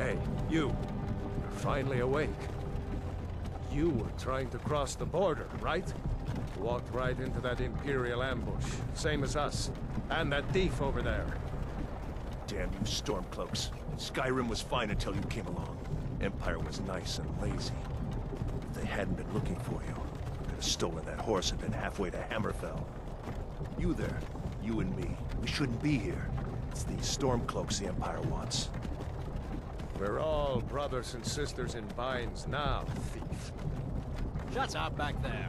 Hey, you. You're finally awake. You were trying to cross the border, right? Walked right into that Imperial ambush, same as us. And that thief over there. Damn you Stormcloaks. Skyrim was fine until you came along. Empire was nice and lazy. If they hadn't been looking for you, could have stolen that horse and been halfway to Hammerfell. You there, you and me, we shouldn't be here. It's these Stormcloaks the Empire wants. We're all brothers and sisters in binds now, thief. Shut up back there.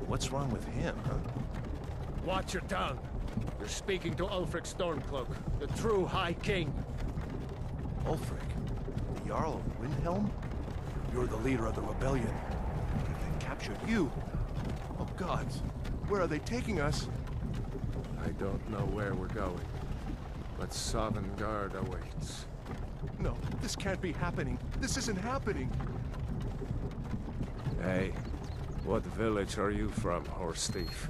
What's wrong with him, huh? Watch your tongue. You're speaking to Ulfric Stormcloak, the true High King. Ulfric? The Jarl of Windhelm? You're the leader of the rebellion. They captured you. Oh gods, where are they taking us? I don't know where we're going, but Sovngarde awaits. No, this can't be happening. This isn't happening. Hey, what village are you from, horse thief?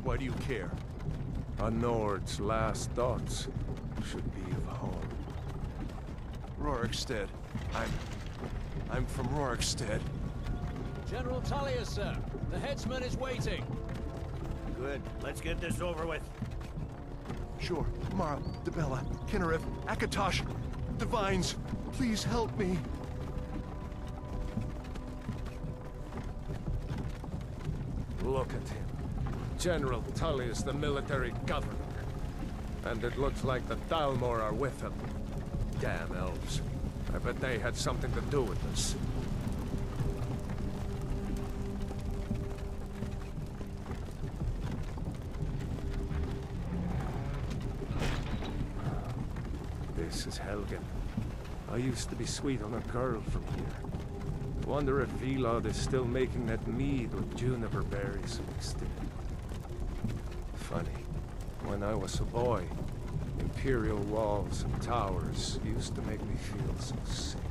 Why do you care? A Nord's last thoughts should be of home. Rorikstead. I'm from Rorikstead. General Tullius, sir. The headsman is waiting. Good. Let's get this over with. Sure. Mara, Debella, Kinnereth, Akatosh, Divines, please help me. Look at him. General Tullius, the military governor. And it looks like the Thalmor are with him. Damn elves. I bet they had something to do with this. This is Helgen. I used to be sweet on a girl from here. Wonder if Vilod is still making that mead with juniper berries mixed in. Funny, when I was a boy, Imperial walls and towers used to make me feel so safe.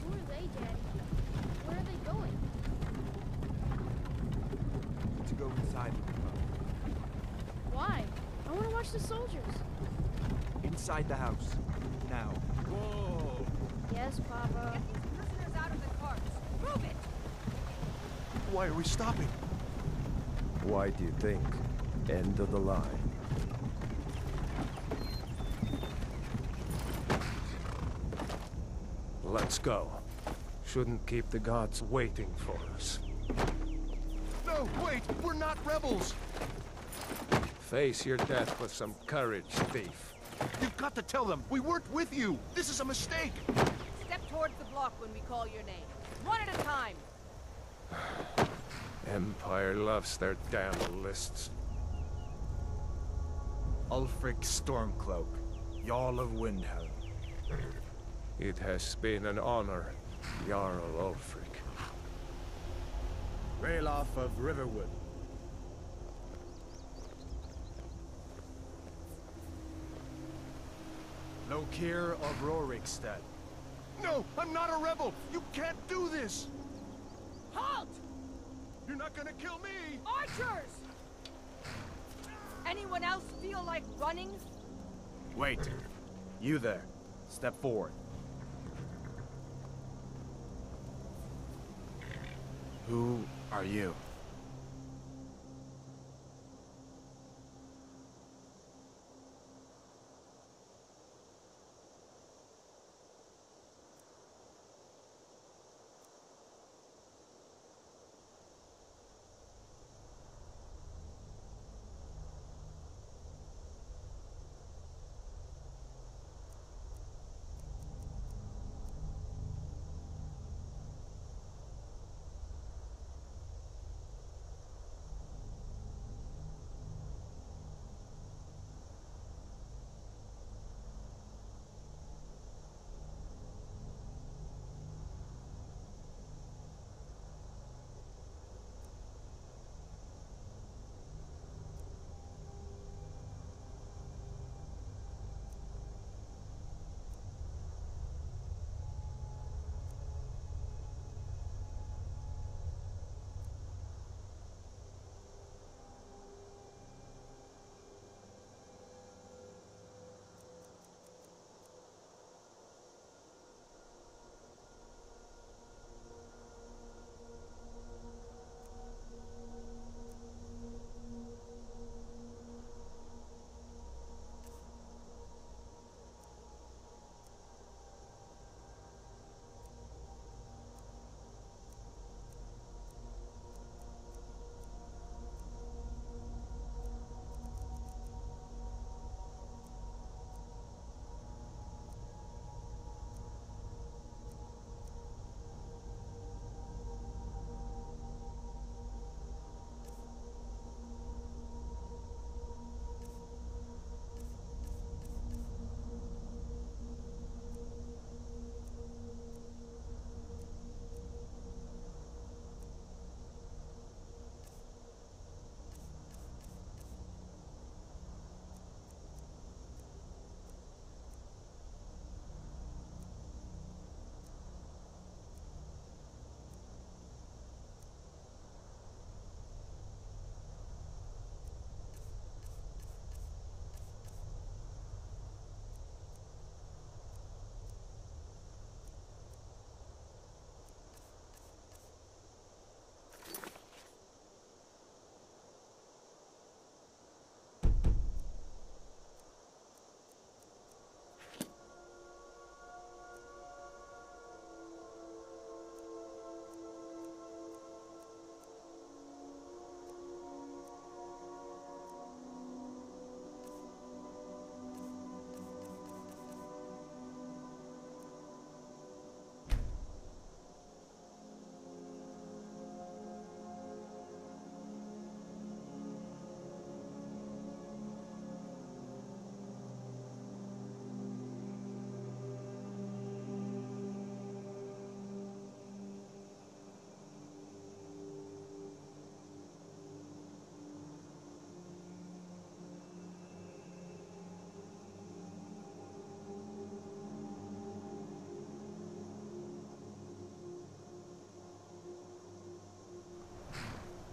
Who are they, Daddy? Where are they going? To go inside with them. Why? I want to watch the soldiers. Inside the house. Now. Whoa! Yes, Papa. Get these prisoners out of the carts. Move it! Why are we stopping? Why do you think? End of the line. Let's go. Shouldn't keep the gods waiting for us. No, wait! We're not rebels! Face your death with some courage, thief. You've got to tell them! We weren't with you! This is a mistake! Step towards the block when we call your name. One at a time. Empire loves their damn lists. Ulfric Stormcloak, Jarl of Windhelm. It has been an honor, Jarl Ulfric. Ralof of Riverwood. Lokir of Rorikstead. No! I'm not a rebel! You can't do this! Halt! You're not gonna kill me! Archers! Anyone else feel like running? Wait. You there. Step forward. Who are you?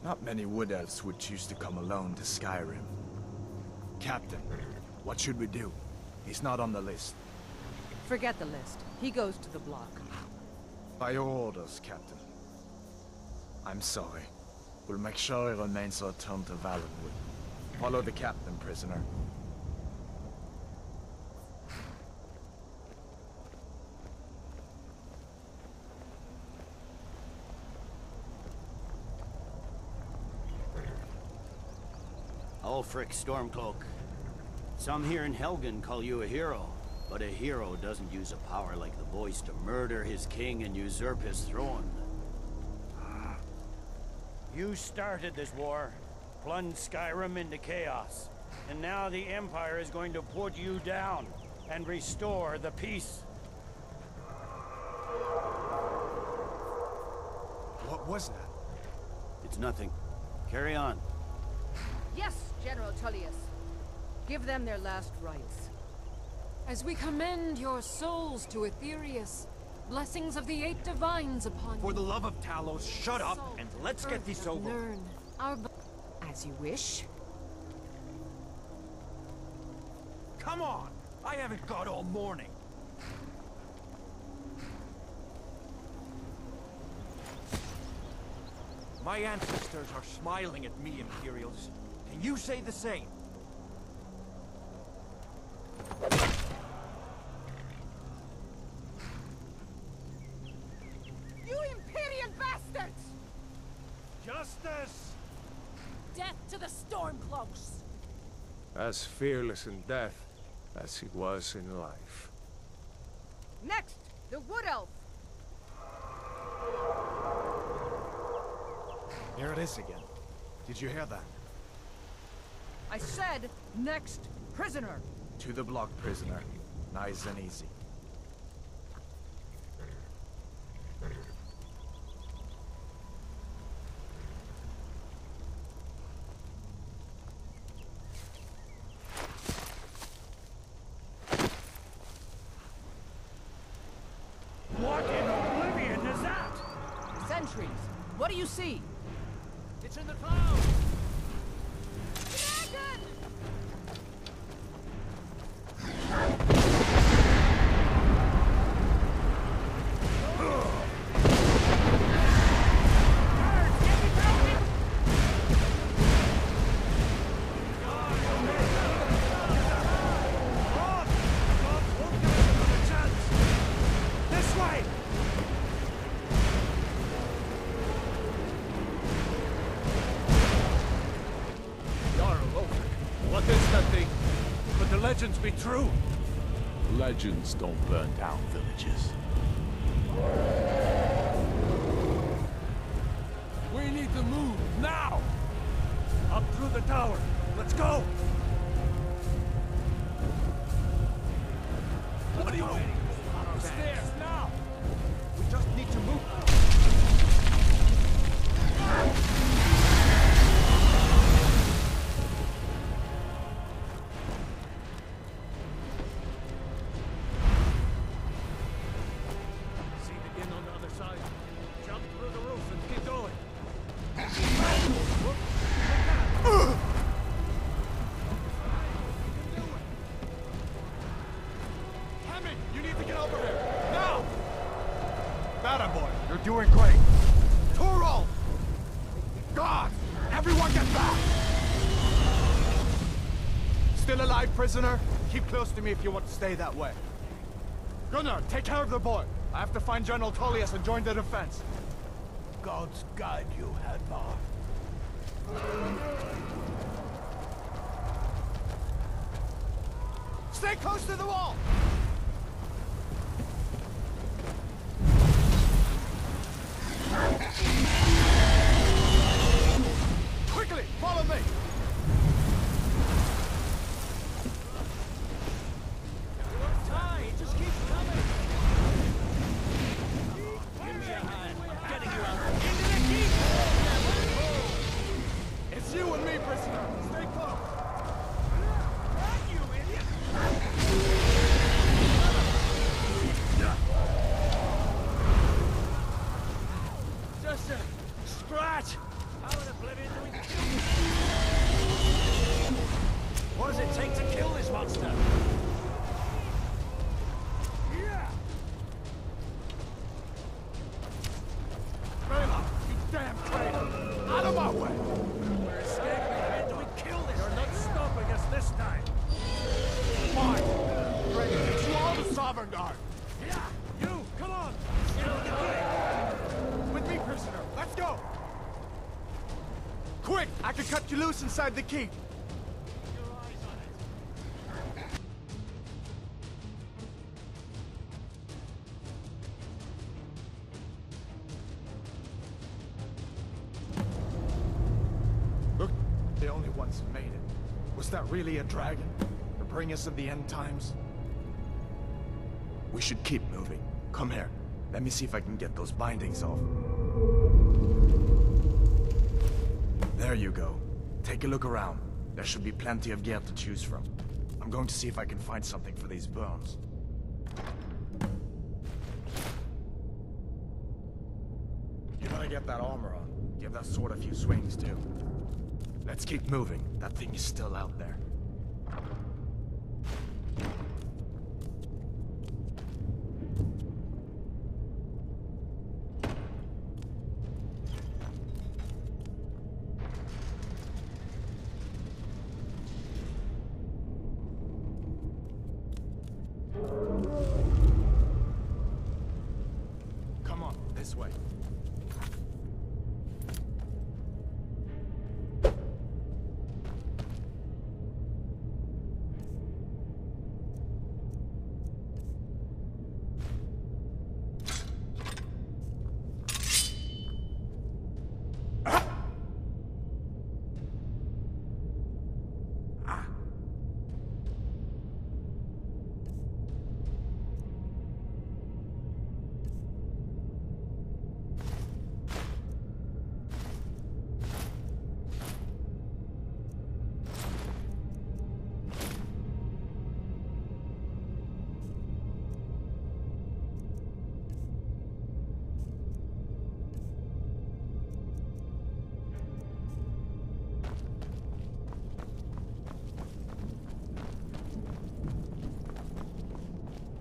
Not many wood elves would choose to come alone to Skyrim. Captain, what should we do? He's not on the list. Forget the list. He goes to the block. By your orders, Captain. I'm sorry. We'll make sure he remains returned to Valenwood. Follow the captain, prisoner. Ulfric Stormcloak. Some here in Helgen call you a hero, but a hero doesn't use a power like the boys to murder his king and usurp his throne. You started this war, plunged Skyrim into chaos, and now the Empire is going to put you down and restore the peace. What was that? It's nothing. Carry on. Yes, General Tullius. Give them their last rites. As we commend your souls to Aetherius, blessings of the eight divines upon For you. the love of Talos, shut up and let's get this over. Learn our As you wish. Come on! I haven't got all morning. My ancestors are smiling at me, Imperials. Can you say the same? You Imperial bastards! Justice! death to the Stormcloaks! As fearless in death as he was in life. Next, the Wood Elf. Here it is again. Did you hear that? I said, next prisoner. To the block, prisoner. Nice and easy. What in oblivion is that? Sentries, what do you see? It's in the clouds! Dragon! This way! Jarl Ulfric, what is that thing? Could the legends be true? Legends don't burn down villages. We need to move, now! Up through the tower. Let's go! What are you waiting for? The stairs, now! We just need to move. See the inn on the other side. Jump through the roof and keep going. Hammond, you need to get over here! Now! Batter boy, you're doing great. Torol! God! Everyone get back! Still alive, prisoner? Keep close to me if you want to stay that way. Gunnar, take care of the boy. I have to find General Tullius and join the defense. God's guide you, Hadvar. Stay close to the wall! Quickly, follow me! Time! It just keeps coming! Give me a hand. I'm getting you out. Into the keep! It's you and me, prisoner. Stay close. Run, you idiot! Just a scratch! How in oblivion Avant-garde! You, come on! With me, prisoner! Let's go! Quick! I can cut you loose inside the keep! Look, the only ones who made it. Was that really a dragon? To bring us of the end times? We should keep moving. Come here. Let me see if I can get those bindings off. There you go. Take a look around. There should be plenty of gear to choose from. I'm going to see if I can find something for these bones. You better get that armor on. Give that sword a few swings, too. Let's keep moving. That thing is still out there. Come on, this way.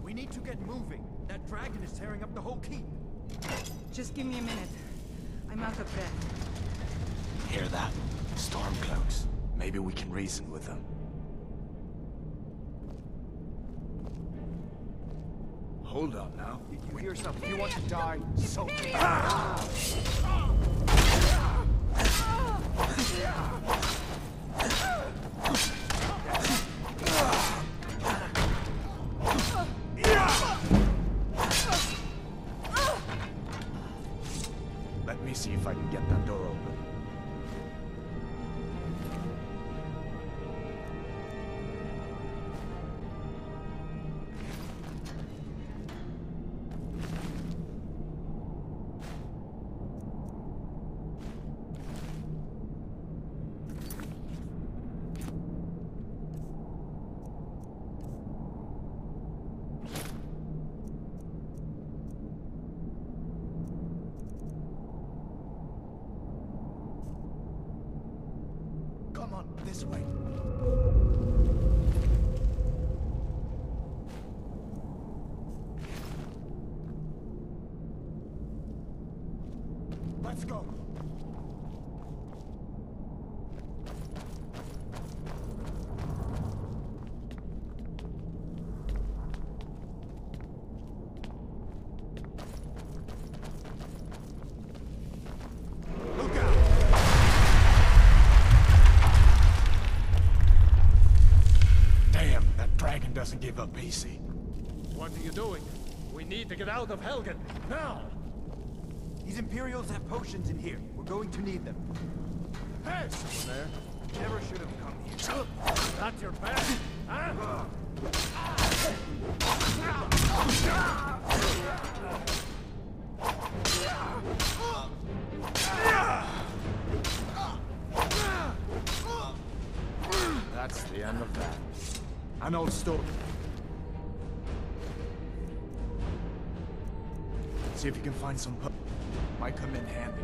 We need to get moving. That dragon is tearing up the whole keep. Just give me a minute. I'm out of breath. Hear that? Stormcloaks. Maybe we can reason with them. Hold on now. You hear something? You want to die? So be it. Let me see if I can get that door open. Come on, this way. Let's go. Look out! Damn, that dragon doesn't give up easy. What are you doing? We need to get out of Helgen, now! These Imperials have potions in here. We're going to need them. Hey! Someone there? Never should have come here. That's your best, huh? That's the end of that. An old story. See if you can find some might come in handy.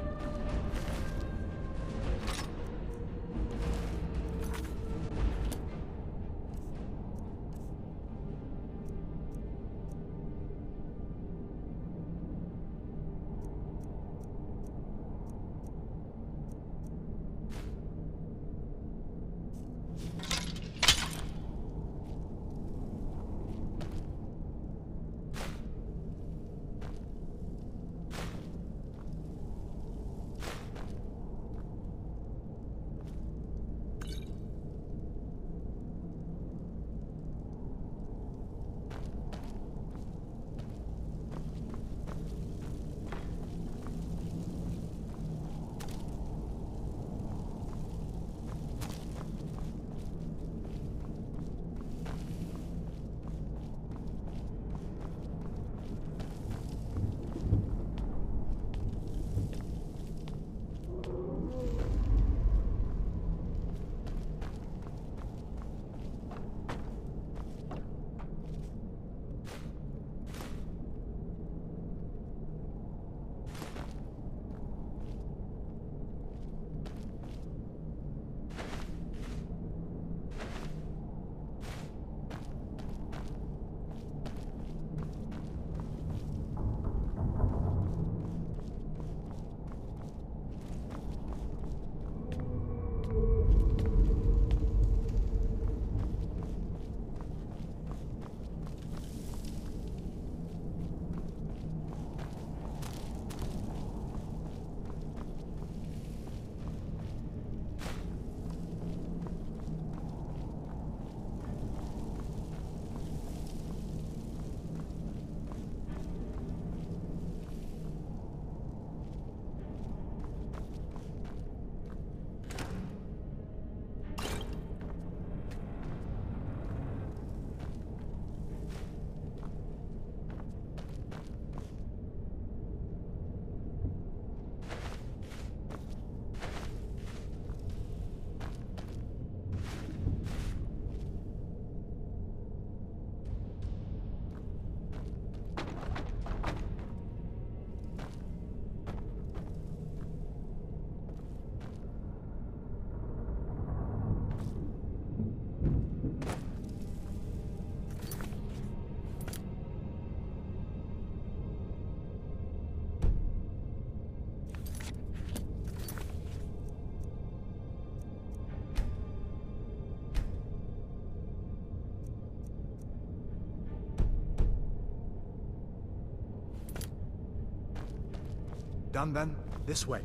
Done then? This way.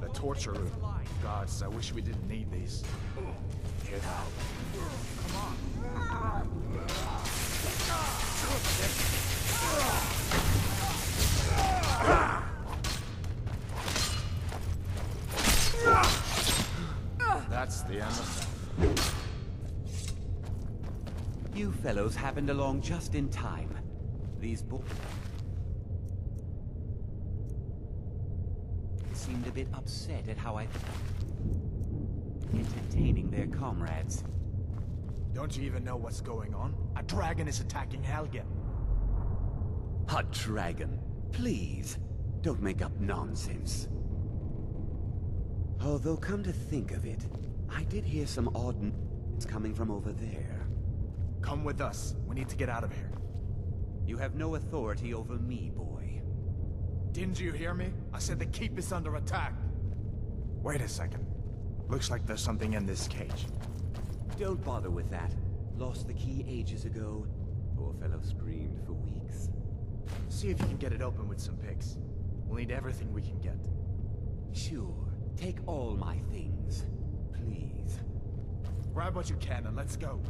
The torture room. Gods, I wish we didn't need these. Get out. That's the end of that. You fellows happened along just in time. These seemed a bit upset at how I entertaining their comrades. Don't you even know what's going on? A dragon is attacking Helgen. A dragon? Please, don't make up nonsense. Although, come to think of it, I did hear some odd noise coming from over there. Come with us. We need to get out of here. You have no authority over me, boy. Didn't you hear me? I said the keep is under attack. Wait a second. Looks like there's something in this cage. Don't bother with that. Lost the key ages ago. Poor fellow screamed for weeks. See if you can get it open with some picks. We'll need everything we can get. Sure. Take all my things. Please. Grab what you can and let's go.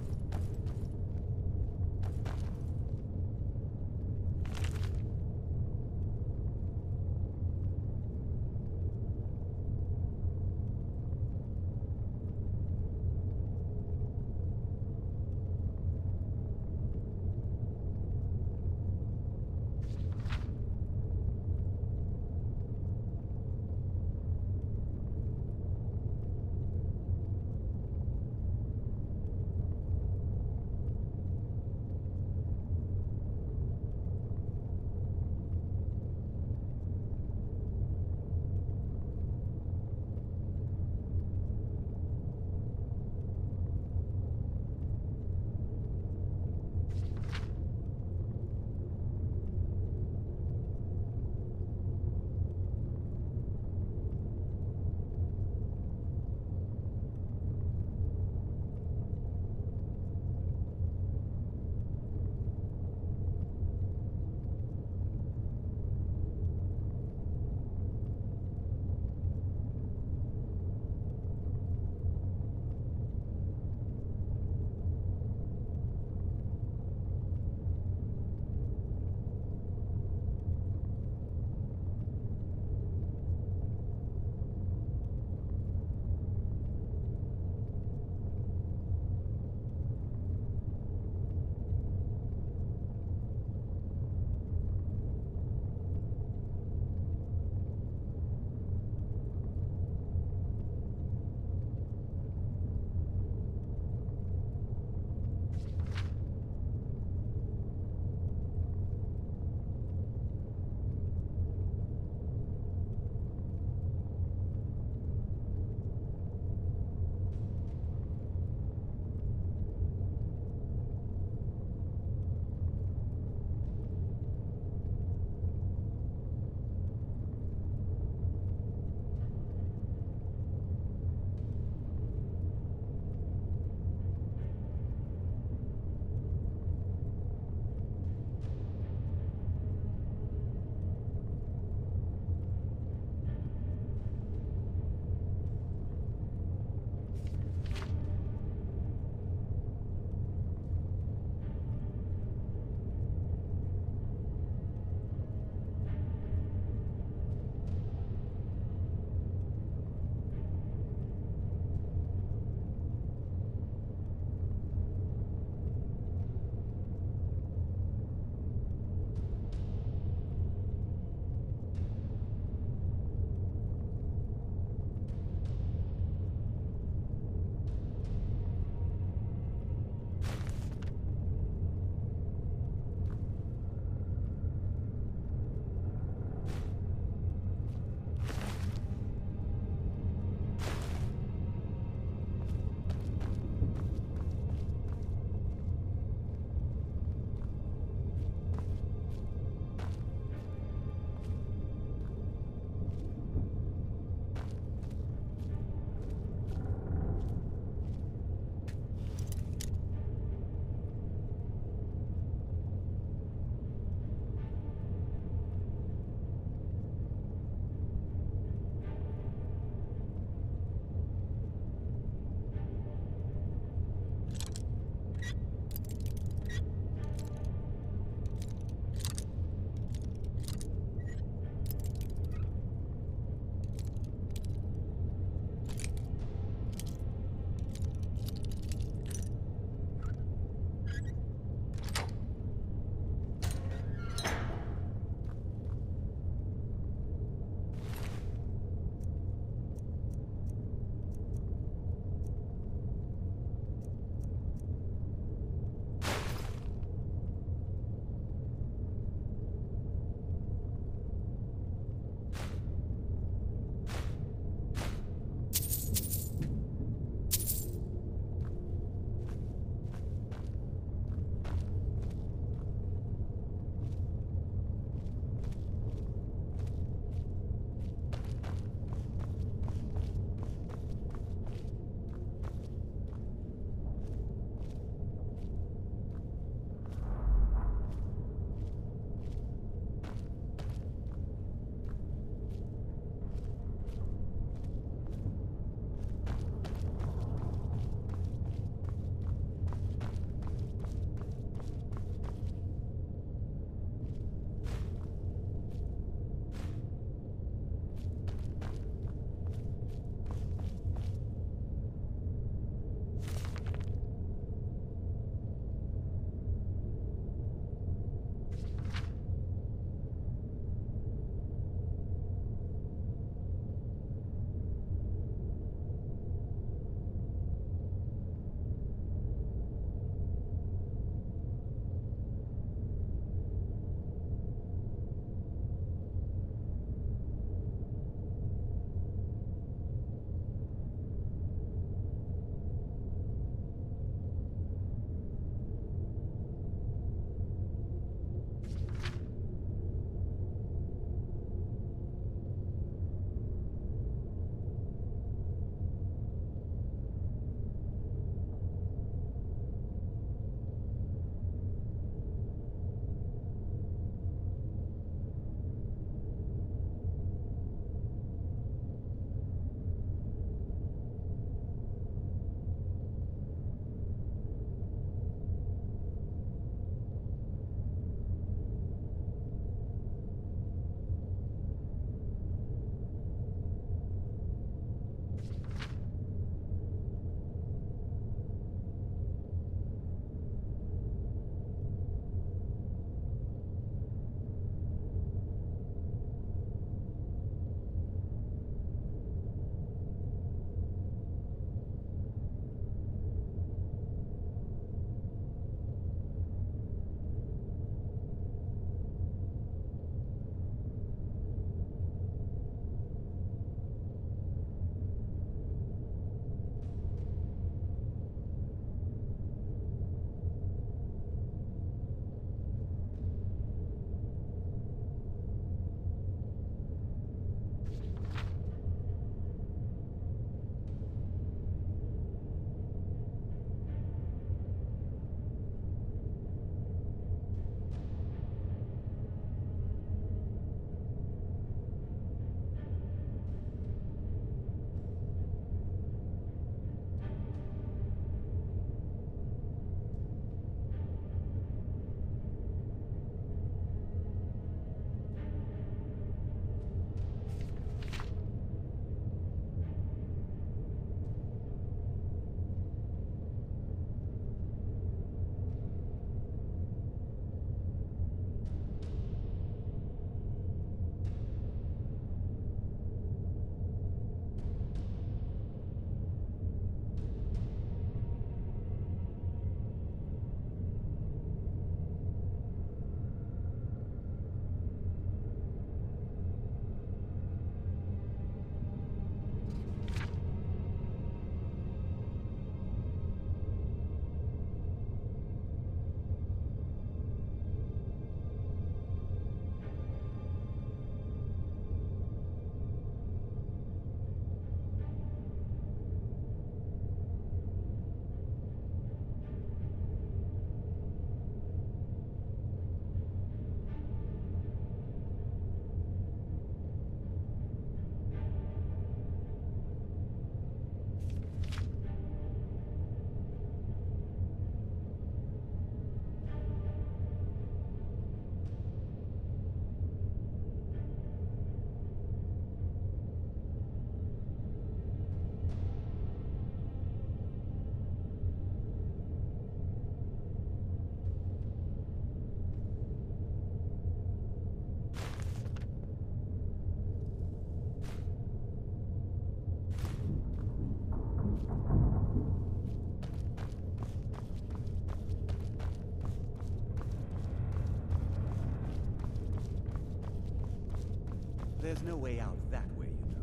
There's no way out that way, you know.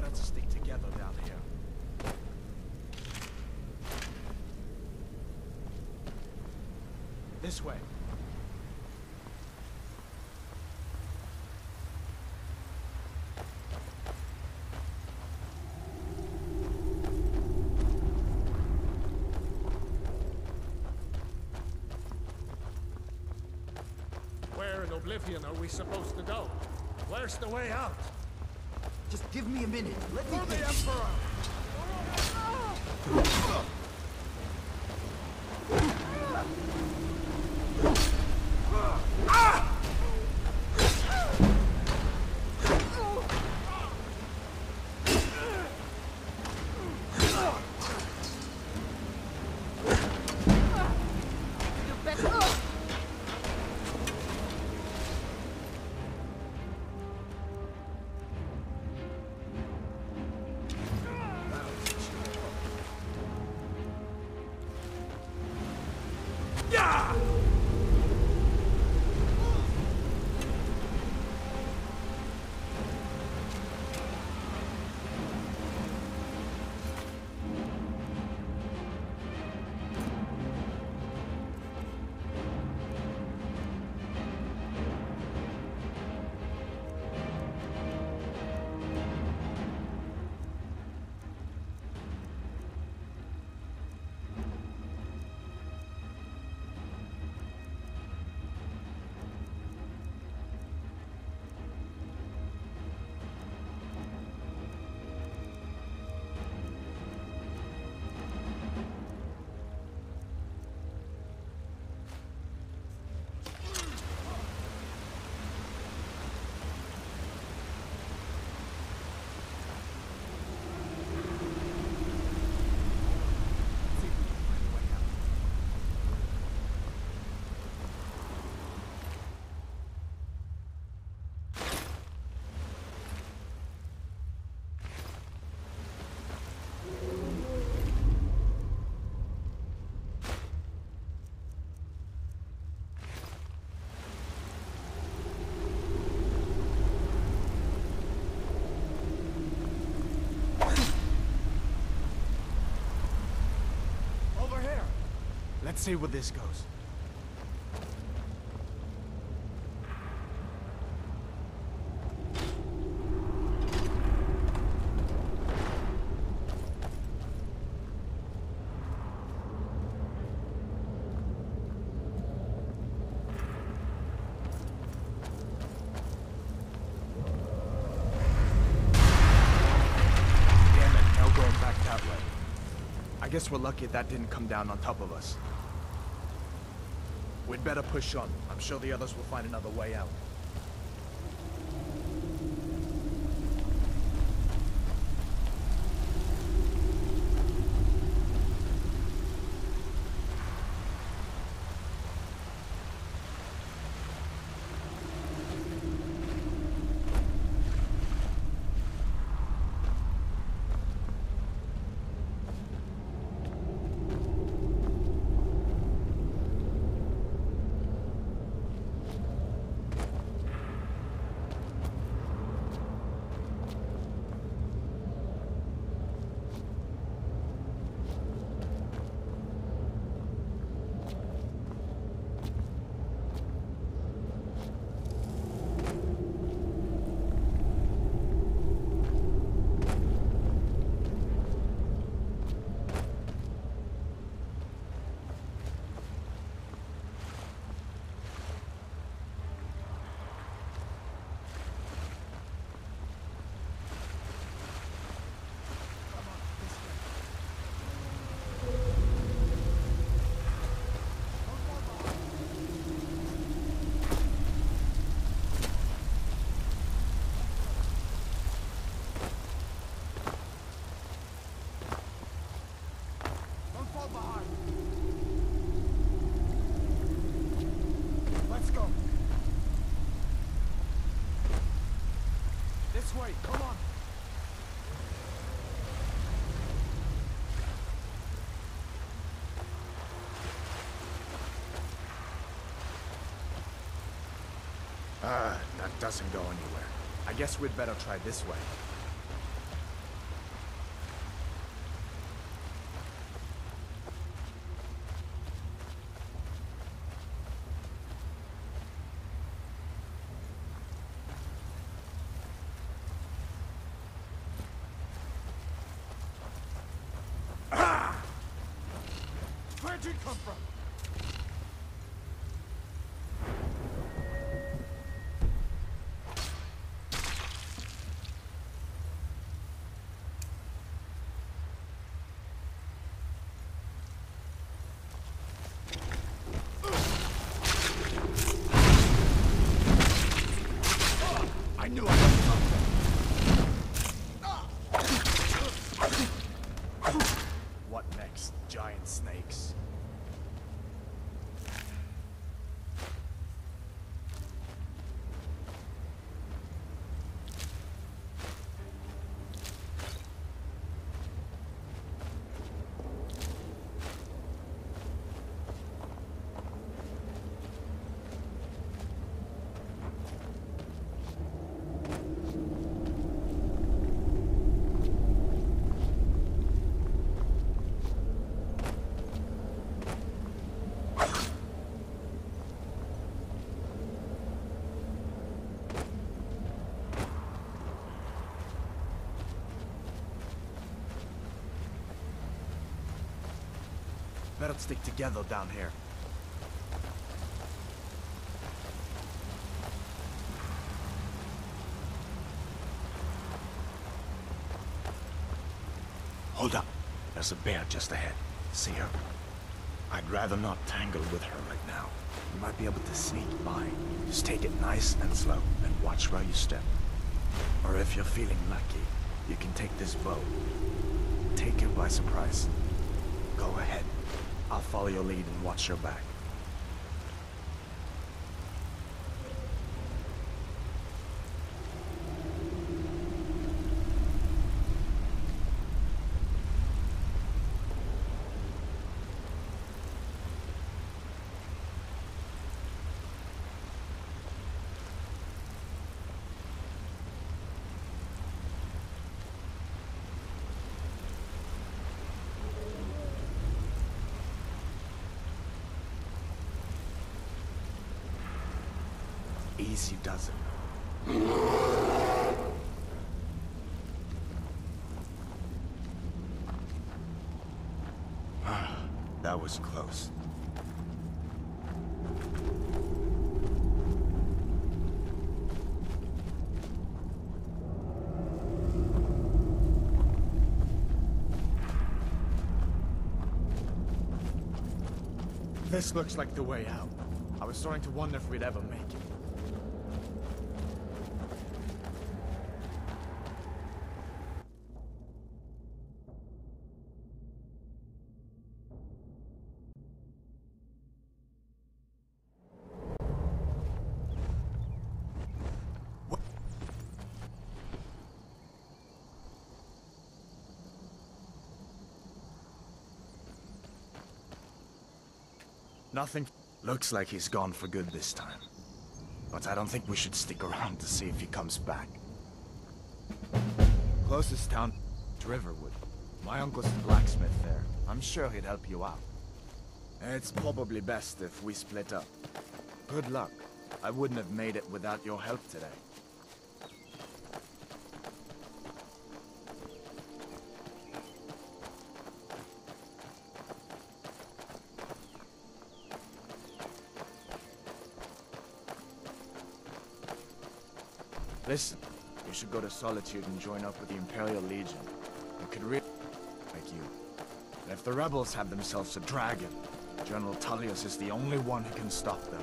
Let's stick together down here. This way. Where in Oblivion are we supposed to go? Where's the way out? Just give me a minute. Let me For the think. Emperor! Let's see where this goes. Damn it, no going back that way. I guess we're lucky that didn't come down on top of us. We'd better push on. I'm sure the others will find another way out. way, come on! That doesn't go anywhere. I guess we'd better try this way. Where'd you come from? I knew I was something. What next? Giant snakes. Better stick together down here. Hold up. There's a bear just ahead. See her? I'd rather not tangle with her right now. You might be able to sneak by. Just take it nice and slow, and watch where you step. Or if you're feeling lucky, you can take this bow. Take her by surprise. Go ahead. I'll follow your lead and watch your back. Easy does it. That was close. This looks like the way out. I was starting to wonder if we'd ever make it. Nothing. Looks like he's gone for good this time. But I don't think we should stick around to see if he comes back. Closest town to Riverwood. My uncle's the blacksmith there. I'm sure he'd help you out. It's probably best if we split up. Good luck. I wouldn't have made it without your help today. Listen, you should go to Solitude and join up with the Imperial Legion. You could really like you. And if the rebels have themselves a dragon, General Tullius is the only one who can stop them.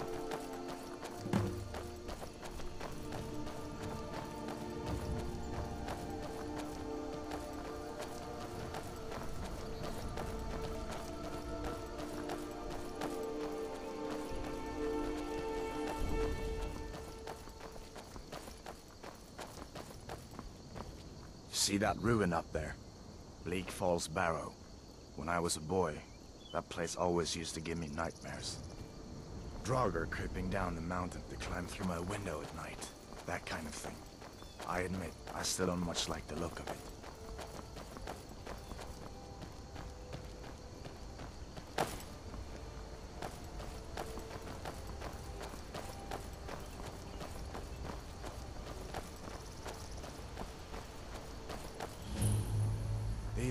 See that ruin up there? Bleak Falls Barrow. When I was a boy, that place always used to give me nightmares. Draugr creeping down the mountain to climb through my window at night. That kind of thing. I admit, I still don't much like the look of it.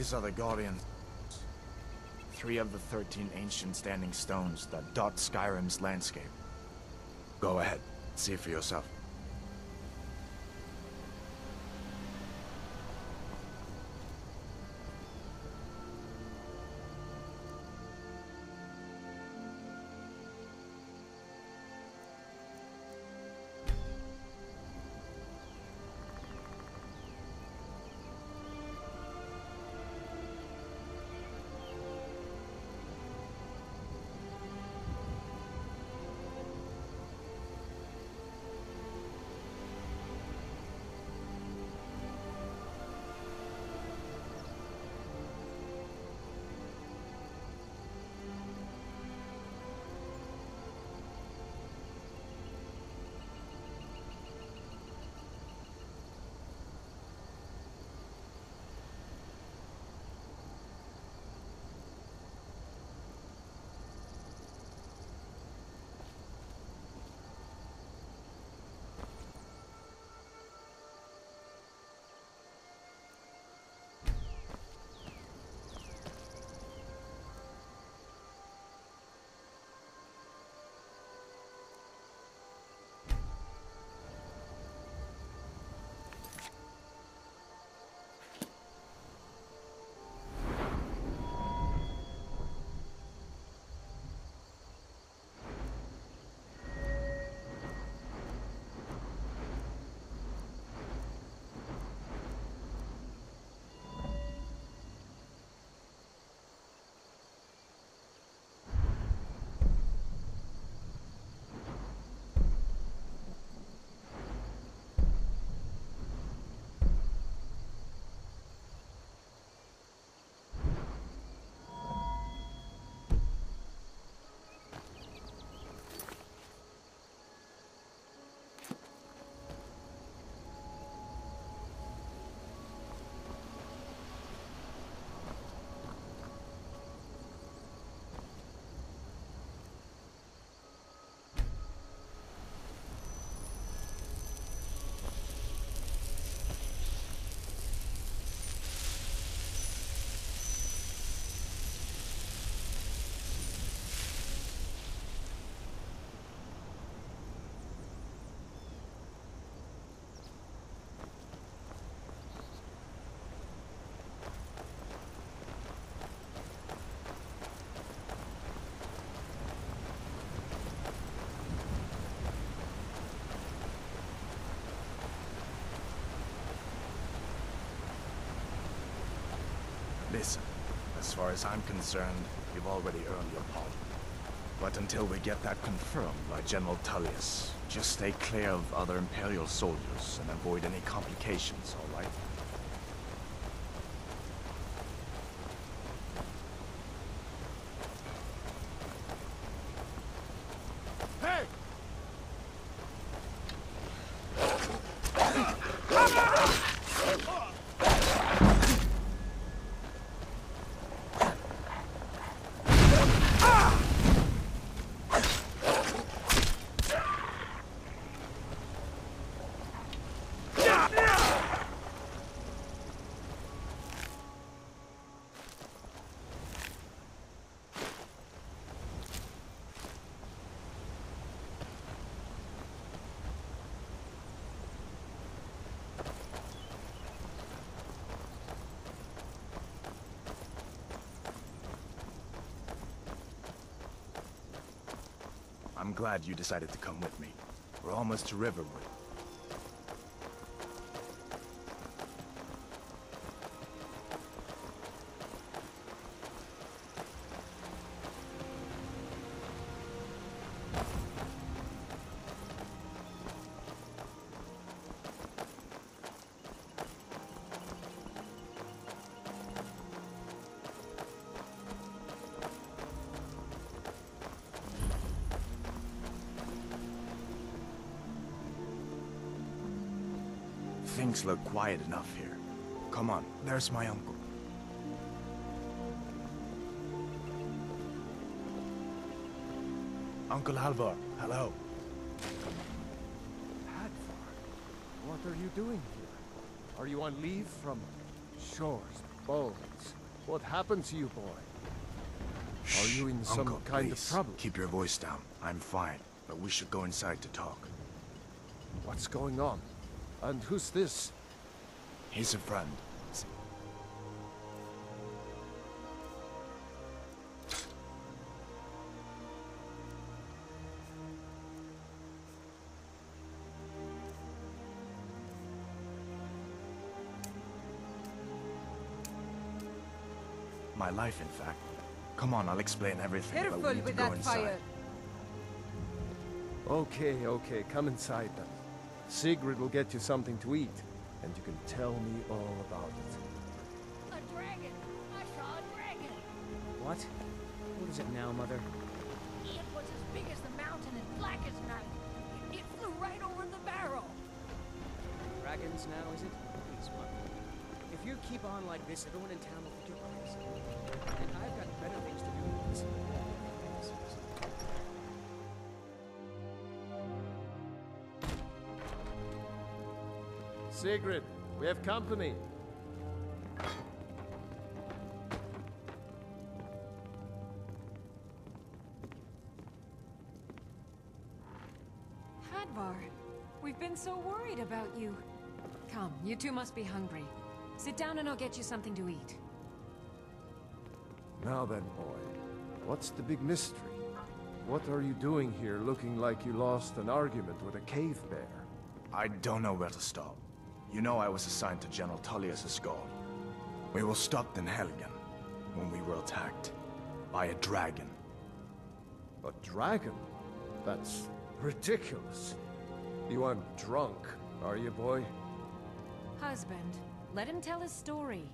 These are the Guardians. 3 of the 13 ancient standing stones that dot Skyrim's landscape. Go ahead, see for yourself. Listen, as far as I'm concerned, you've already earned your pardon. But until we get that confirmed by General Tullius, just stay clear of other Imperial soldiers and avoid any complications, all right? Hey! I'm glad you decided to come with me. We're almost to Riverwood. Things look quiet enough here. Come on, there's my uncle. Uncle Halvar, hello. Hadvar, what are you doing here? Are you on leave from shores, bones? What happened to you, boy? Are you in some Uncle, kind please, of trouble? keep your voice down. I'm fine, but we should go inside to talk. What's going on? And who's this? He's a friend. My life, in fact. Come on, I'll explain everything. Careful but we need with to go that inside. fire. Okay, come inside then. Sigrid will get you something to eat, and you can tell me all about it. A dragon! I saw a dragon! What? What is it now, Mother? It was as big as the mountain and black as night. It flew right over the barrel. Dragons now, is it? Please, Mother. If you keep on like this, everyone in town will think you're crazy. And I've got better things to do than listen to all the nonsense. Sigrid, we have company. Hadvar, we've been so worried about you. Come, you two must be hungry. Sit down and I'll get you something to eat. Now then, boy, what's the big mystery? What are you doing here looking like you lost an argument with a cave bear? I don't know where to stop. You know I was assigned to General Tullius' guard. We were stopped in Helgen when we were attacked by a dragon. A dragon? That's ridiculous. You aren't drunk, are you, boy? Husband, let him tell his story.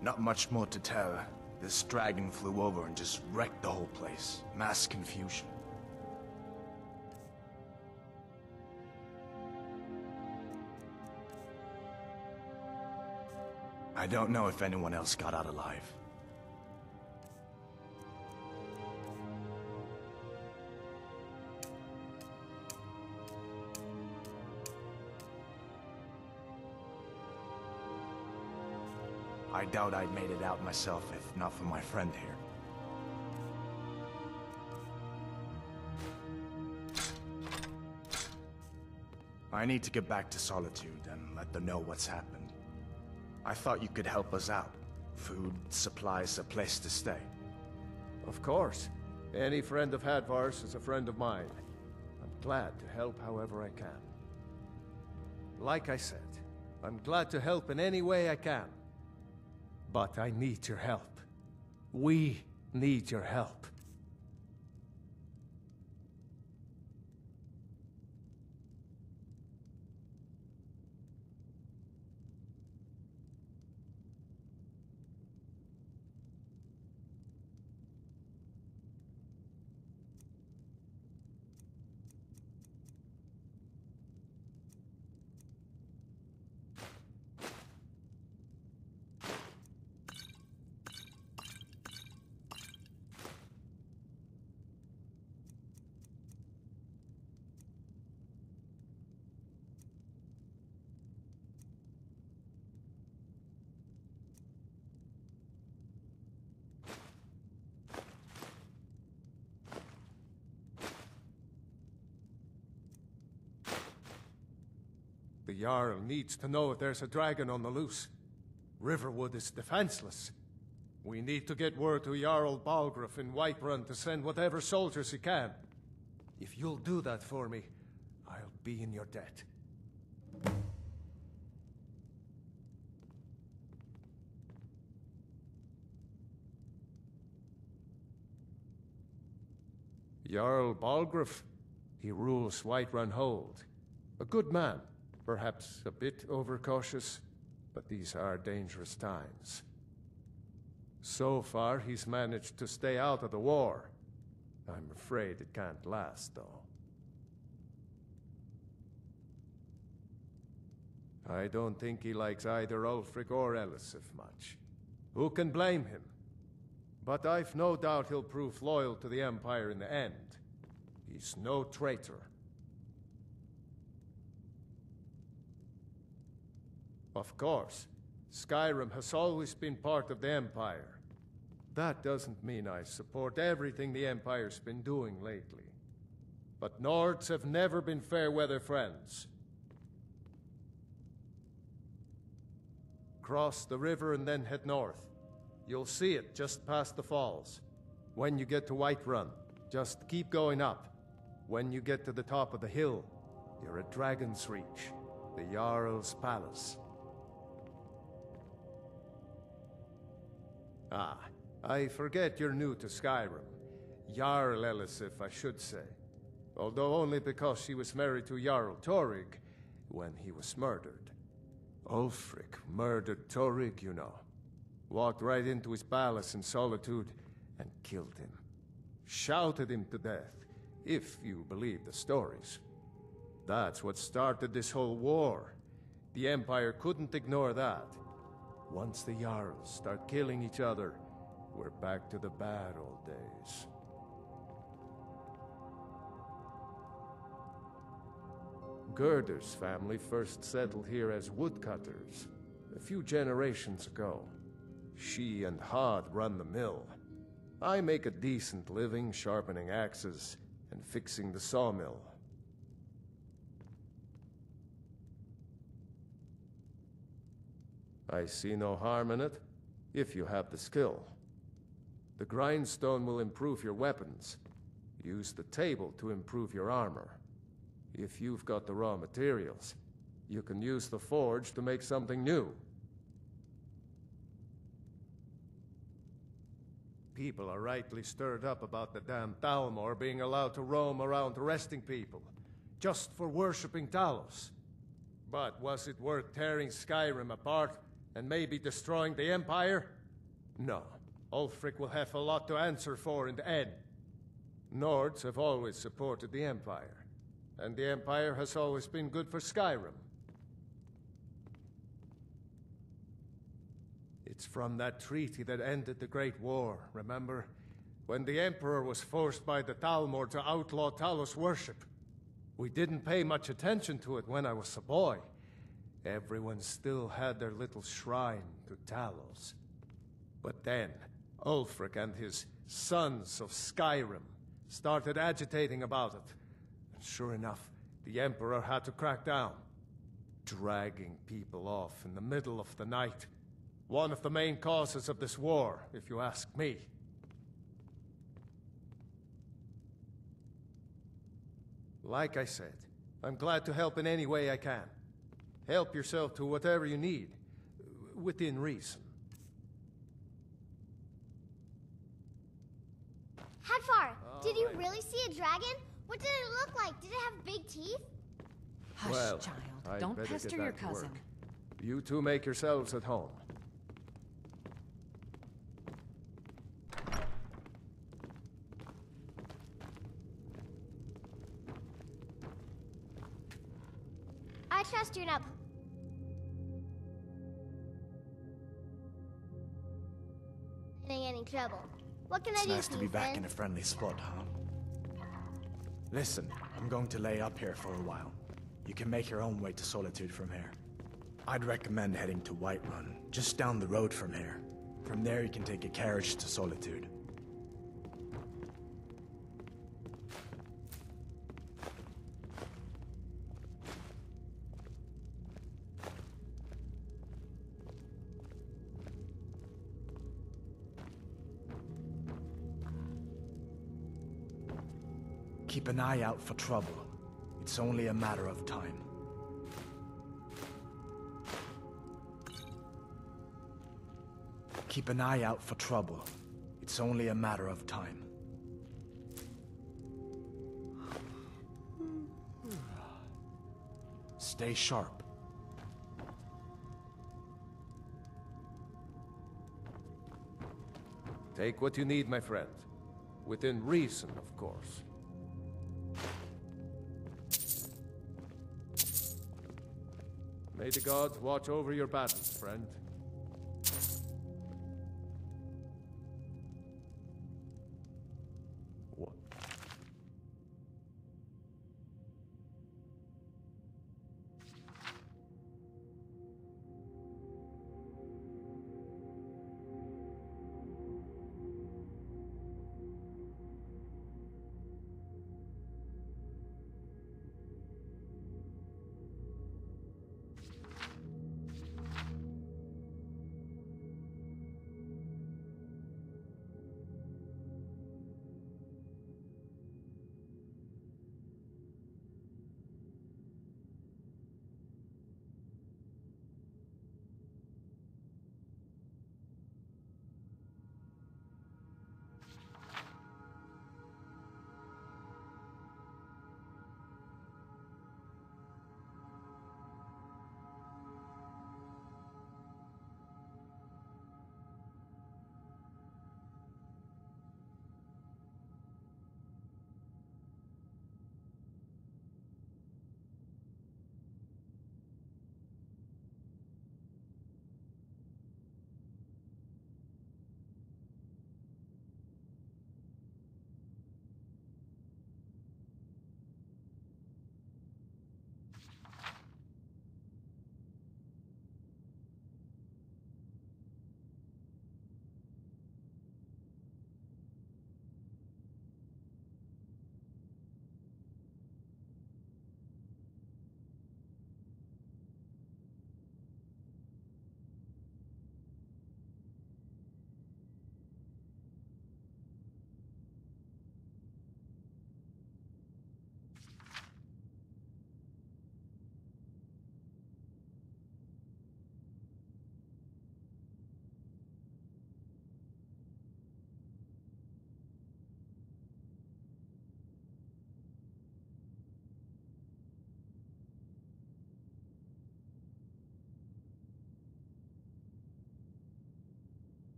Not much more to tell. This dragon flew over and just wrecked the whole place. Mass confusion. I don't know if anyone else got out alive. I doubt I'd made it out myself if not for my friend here. I need to get back to Solitude and let them know what's happened. I thought you could help us out. Food, supplies, a place to stay. Of course. Any friend of Hadvar's is a friend of mine. I'm glad to help however I can. Like I said, I'm glad to help in any way I can. But I need your help. We need your help. The Jarl needs to know if there's a dragon on the loose. Riverwood is defenseless. We need to get word to Jarl Balgruuf in Whiterun to send whatever soldiers he can. If you'll do that for me, I'll be in your debt. Jarl Balgruuf, he rules Whiterun Hold. A good man. Perhaps a bit overcautious, but these are dangerous times. So far, he's managed to stay out of the war. I'm afraid it can't last, though. I don't think he likes either Ulfric or Elisif much. Who can blame him? But I've no doubt he'll prove loyal to the Empire in the end. He's no traitor. Of course, Skyrim has always been part of the Empire. That doesn't mean I support everything the Empire's been doing lately. But Nords have never been fair-weather friends. Cross the river and then head north. You'll see it just past the falls. When you get to Whiterun, just keep going up. When you get to the top of the hill, you're at Dragon's Reach, the Jarl's palace. Ah, I forget you're new to Skyrim. Jarl Elisif, I should say. Although only because she was married to Jarl Torygg when he was murdered. Ulfric murdered Torygg, you know. Walked right into his palace in Solitude and killed him. Shouted him to death, if you believe the stories. That's what started this whole war. The Empire couldn't ignore that. Once the Jarls start killing each other, we're back to the bad old days. Gerder's family first settled here as woodcutters a few generations ago. She and Hod run the mill. I make a decent living sharpening axes and fixing the sawmill. I see no harm in it, if you have the skill. The grindstone will improve your weapons. Use the table to improve your armor. If you've got the raw materials, you can use the forge to make something new. People are rightly stirred up about the damn Thalmor being allowed to roam around arresting people, just for worshipping Talos. But was it worth tearing Skyrim apart and maybe destroying the Empire? No. Ulfric will have a lot to answer for in the end. Nords have always supported the Empire. And the Empire has always been good for Skyrim. It's from that treaty that ended the Great War, remember? When the Emperor was forced by the Thalmor to outlaw Talos worship. We didn't pay much attention to it when I was a boy. Everyone still had their little shrine to Talos. But then, Ulfric and his Sons of Skyrim started agitating about it. Sure enough, the Emperor had to crack down. Dragging people off in the middle of the night. One of the main causes of this war, if you ask me. Like I said, I'm glad to help in any way I can. Help yourself to whatever you need, within reason. Hadfar, did you really see a dragon? What did it look like? Did it have big teeth? Hush, Well, child. I'd Don't better pester get your back to cousin. work. You two make yourselves at home. I trust you, Nub. In any trouble. What can I It's do nice for to you, be back friend? in a friendly spot, huh? Listen, I'm going to lay up here for a while. You can make your own way to Solitude from here. I'd recommend heading to Whiterun, just down the road from here. From there you can take a carriage to Solitude. Keep an eye out for trouble. It's only a matter of time. Keep an eye out for trouble. It's only a matter of time. Stay sharp. Take what you need, my friend. Within reason, of course. May the gods watch over your battles, friend. What?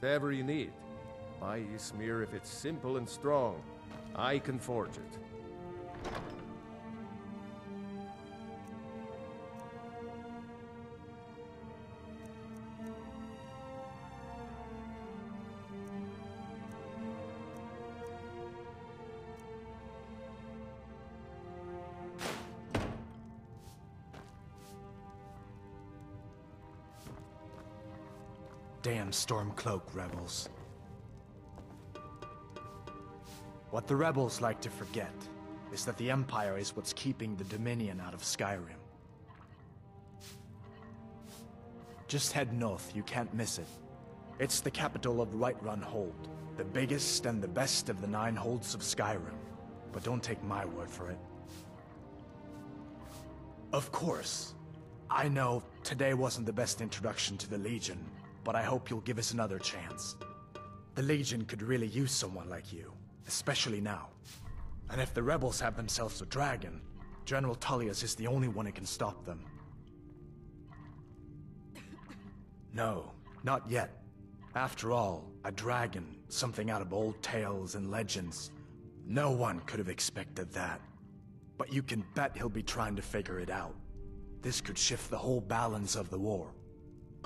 Whatever you need. My Ysmir, if it's simple and strong, I can forge it. Damn Stormcloak rebels. What the rebels like to forget is that the Empire is what's keeping the Dominion out of Skyrim. Just head north, you can't miss it. It's the capital of Whiterun Hold, the biggest and the best of the 9 holds of Skyrim. But don't take my word for it. Of course, I know today wasn't the best introduction to the Legion, but I hope you'll give us another chance. The Legion could really use someone like you, especially now. And if the rebels have themselves a dragon, General Tullius is the only one who can stop them. No, not yet. After all, a dragon, something out of old tales and legends. No one could have expected that. But you can bet he'll be trying to figure it out. This could shift the whole balance of the war.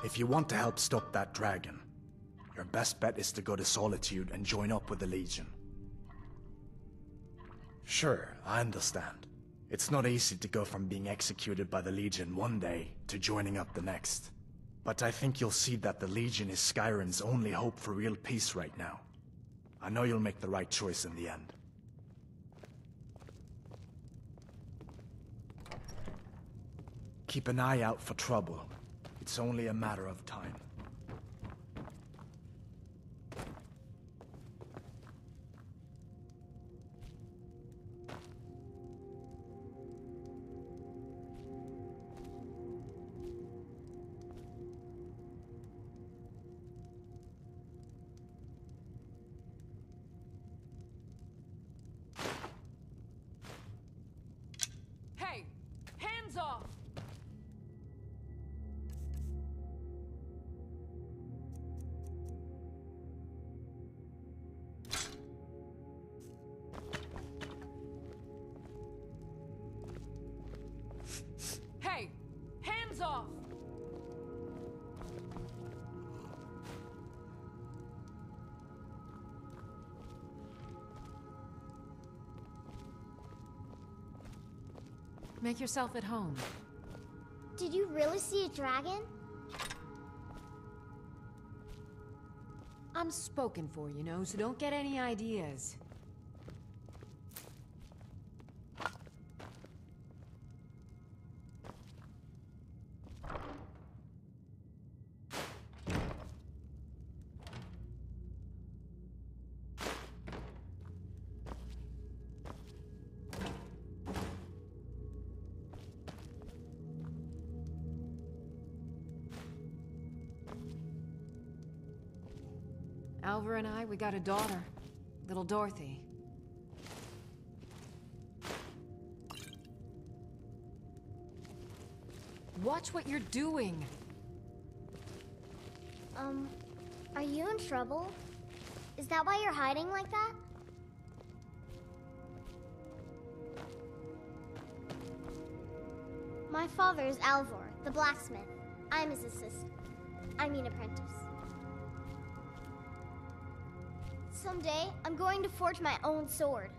If you want to help stop that dragon, your best bet is to go to Solitude and join up with the Legion. Sure, I understand. It's not easy to go from being executed by the Legion one day to joining up the next. But I think you'll see that the Legion is Skyrim's only hope for real peace right now. I know you'll make the right choice in the end. Keep an eye out for trouble. It's only a matter of time. Hey! Hands off! Hey! Hands off! Make yourself at home. Did you really see a dragon? I'm spoken for, you know, so don't get any ideas. Alvar and I, we got a daughter. Little Dorothy. Watch what you're doing! Are you in trouble? Is that why you're hiding like that? My father is Alvar, the blacksmith. I'm his assistant. I mean apprentice. Someday, I'm going to forge my own sword.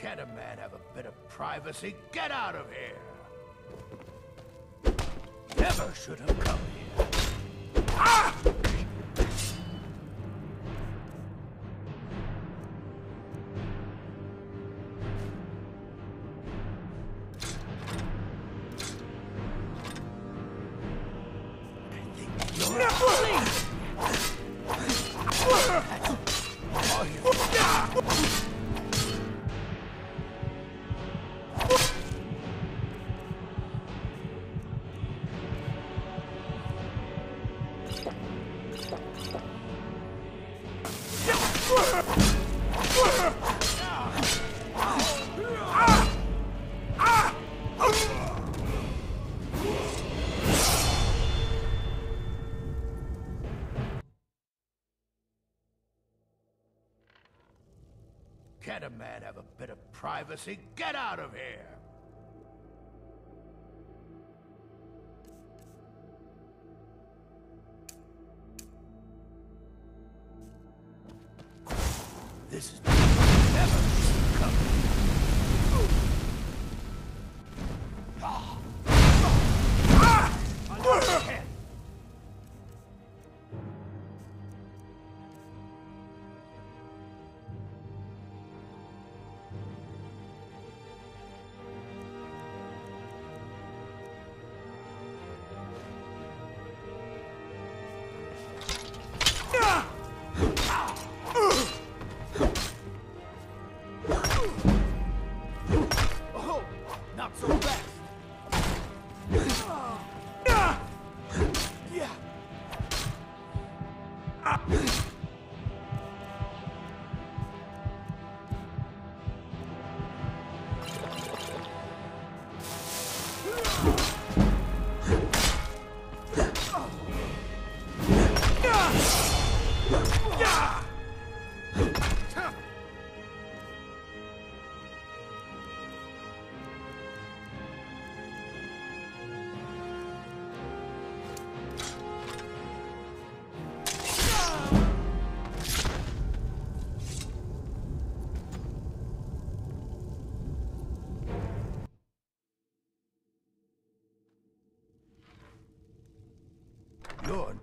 Can't a man have a bit of privacy? Get out of here! Never should have come here. Ah! Can't a man have a bit of privacy? Get out of here! This is never coming. On your head. Not so fast. You're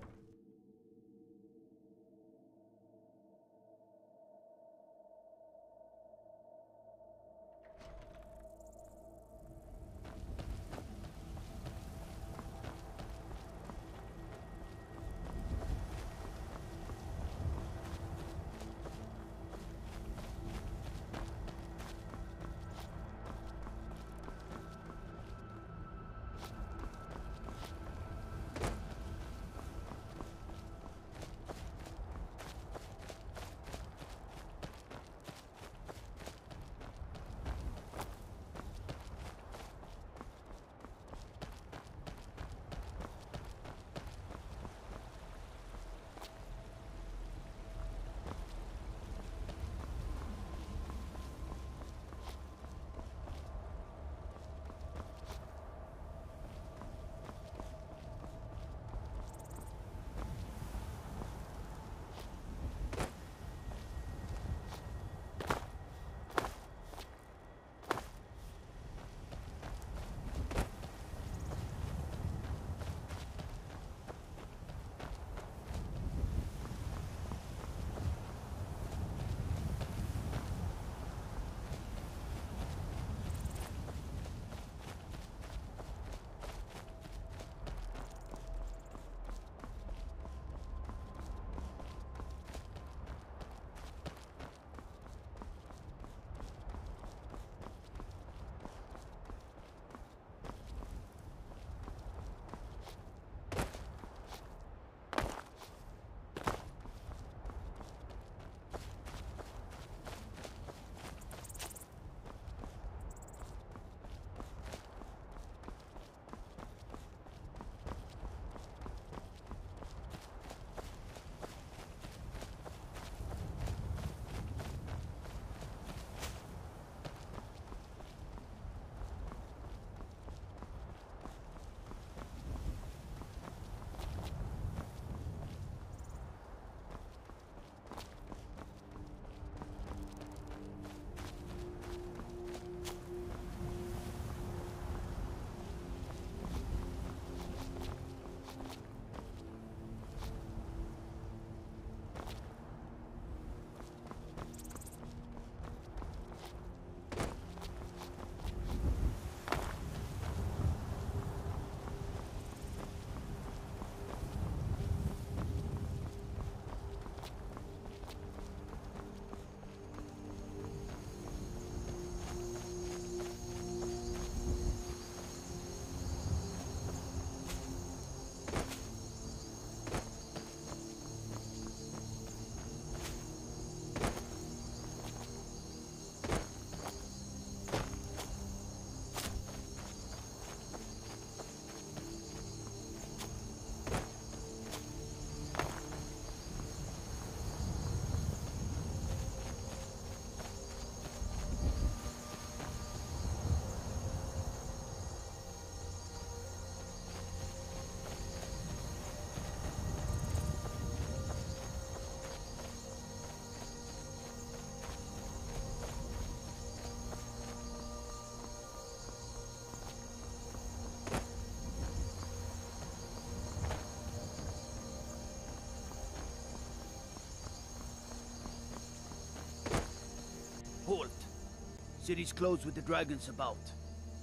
City's closed with the dragons about.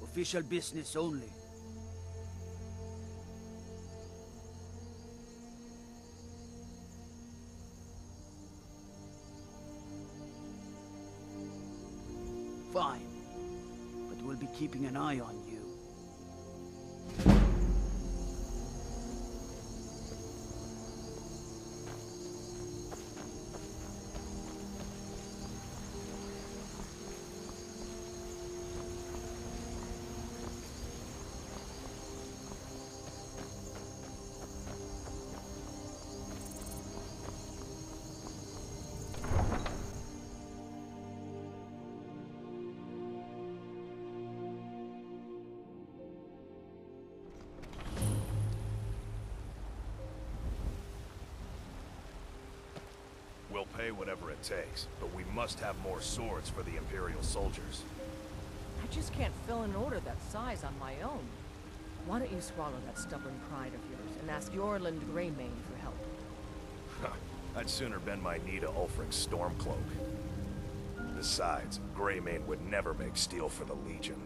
Official business only. Fine. But we'll be keeping an eye on you. We'll pay whatever it takes, but we must have more swords for the Imperial soldiers. I just can't fill an order that size on my own. Why don't you swallow that stubborn pride of yours and ask Yorland Greymane for help? I'd sooner bend my knee to Ulfric's Stormcloak. Besides, Greymane would never make steel for the Legion.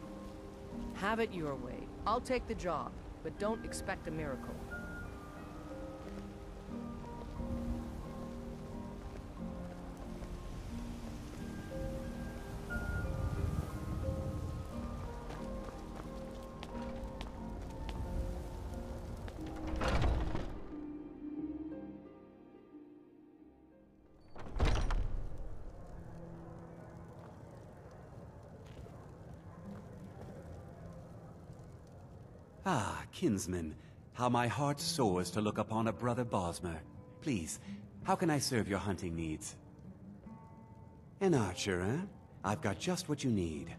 Have it your way. I'll take the job, but don't expect a miracle. Ah, kinsman, how my heart soars to look upon a brother Bosmer. Please, how can I serve your hunting needs? An archer, eh? I've got just what you need.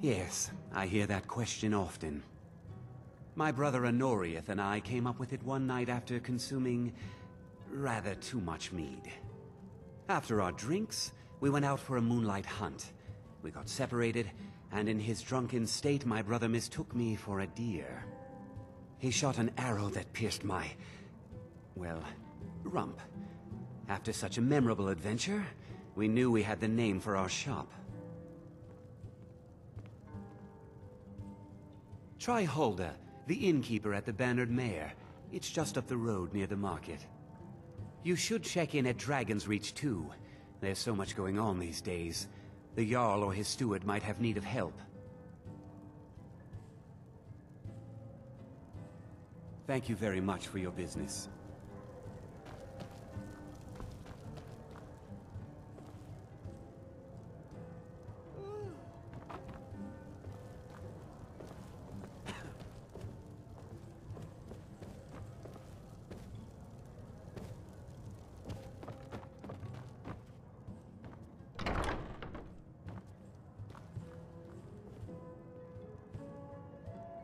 Yes, I hear that question often. My brother Honorius and I came up with it one night after consuming rather too much mead. After our drinks, we went out for a moonlight hunt. We got separated, and in his drunken state, my brother mistook me for a deer. He shot an arrow that pierced my, well, rump. After such a memorable adventure, we knew we had the name for our shop. Try Hulda, the innkeeper at the Bannered Mare. It's just up the road near the market. You should check in at Dragon's Reach too. There's so much going on these days. The Jarl or his steward might have need of help. Thank you very much for your business.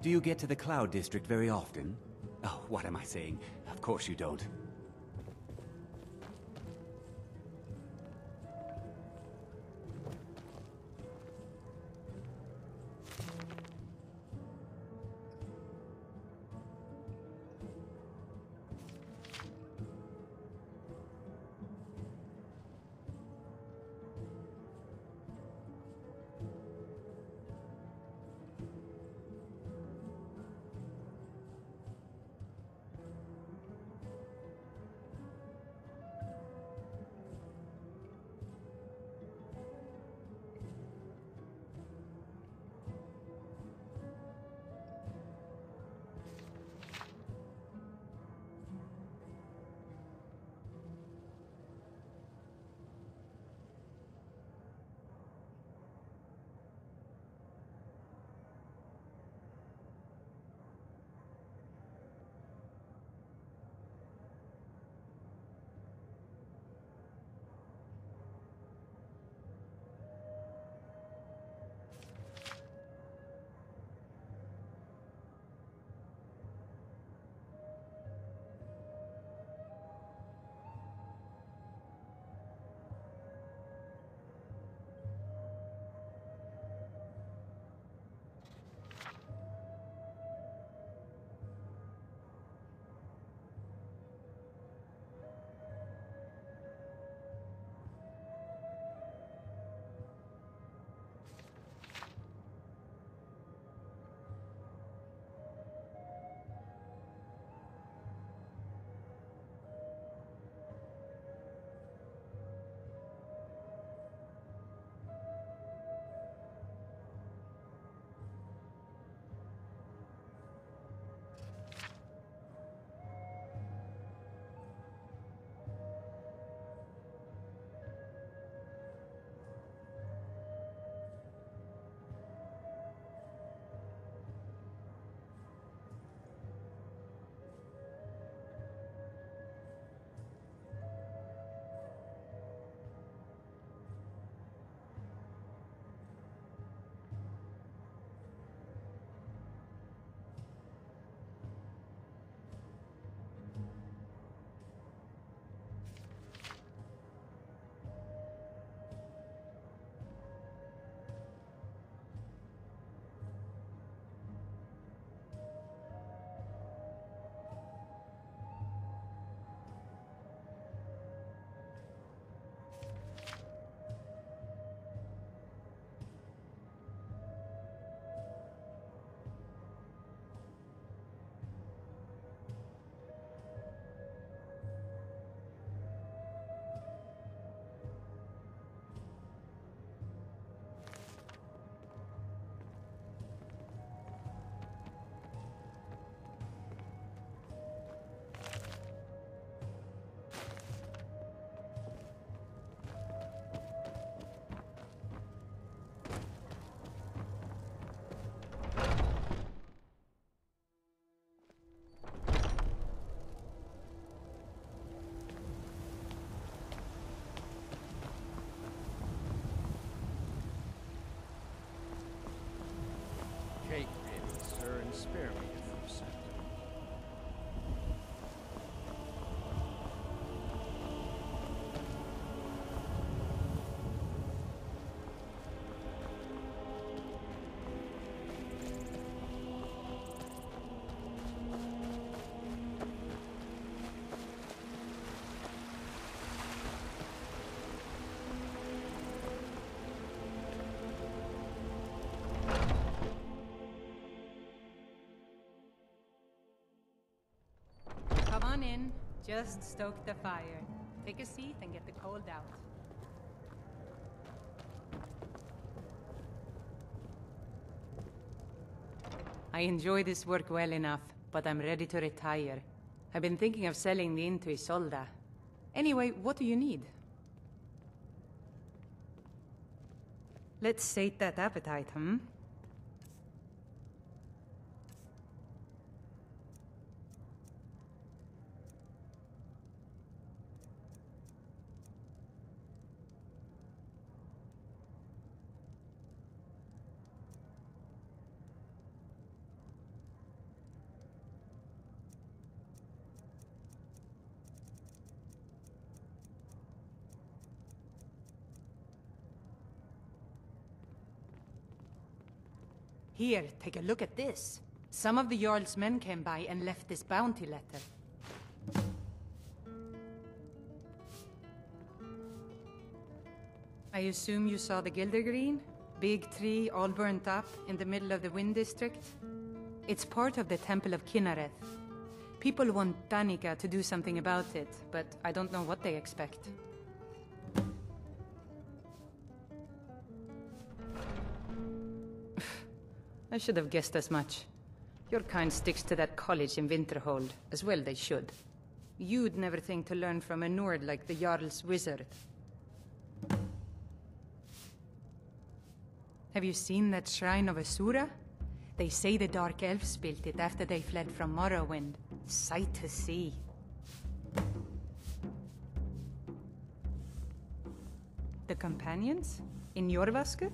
Do you get to the Cloud District very often? Oh, what am I saying? Of course you don't. Just stoke the fire. Take a seat and get the cold out. I enjoy this work well enough, but I'm ready to retire. I've been thinking of selling the inn to Isolda. Anyway, what do you need? Let's sate that appetite, hmm? Here, take a look at this. Some of the Jarl's men came by and left this bounty letter. I assume you saw the Gildergreen? Big tree, all burnt up, in the middle of the Wind District? It's part of the Temple of Kinnareth. People want Danica to do something about it, but I don't know what they expect. I should have guessed as much. Your kind sticks to that college in Winterhold, as well they should. You'd never think to learn from a Nord like the Jarl's wizard. Have you seen that shrine of Asura? They say the Dark Elves built it after they fled from Morrowind. Sight to see. The Companions? In Jorvaskr?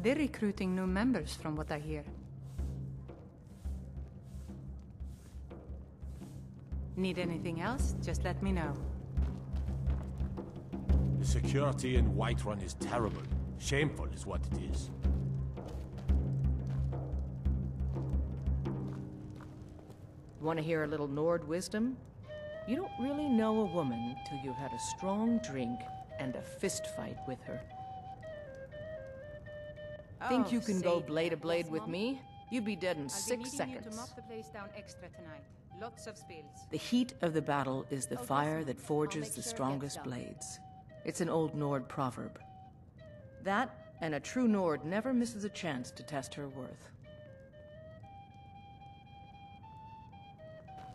They're recruiting new members from what I hear. Need anything else? Just let me know. The security in Whiterun is terrible. Shameful is what it is. Want to hear a little Nord wisdom? You don't really know a woman till you've had a strong drink and a fist fight with her. Think you can go blade to blade with me? You'd be dead in 6 seconds. You to mop the place down extra tonight. Lots of spills. The heat of the battle is the fire that forges the strongest blades. It's an old Nord proverb. That, and a true Nord never misses a chance to test her worth.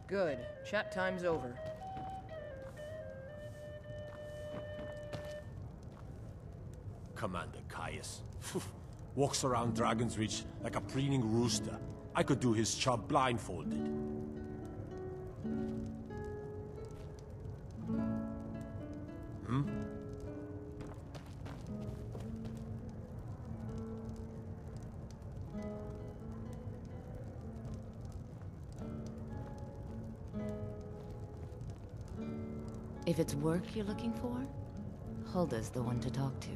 Good. Chat time's over. Commander Caius. Walks around Dragon's Reach like a preening rooster. I could do his job blindfolded. Hmm? If it's work you're looking for, Hulda's the one to talk to.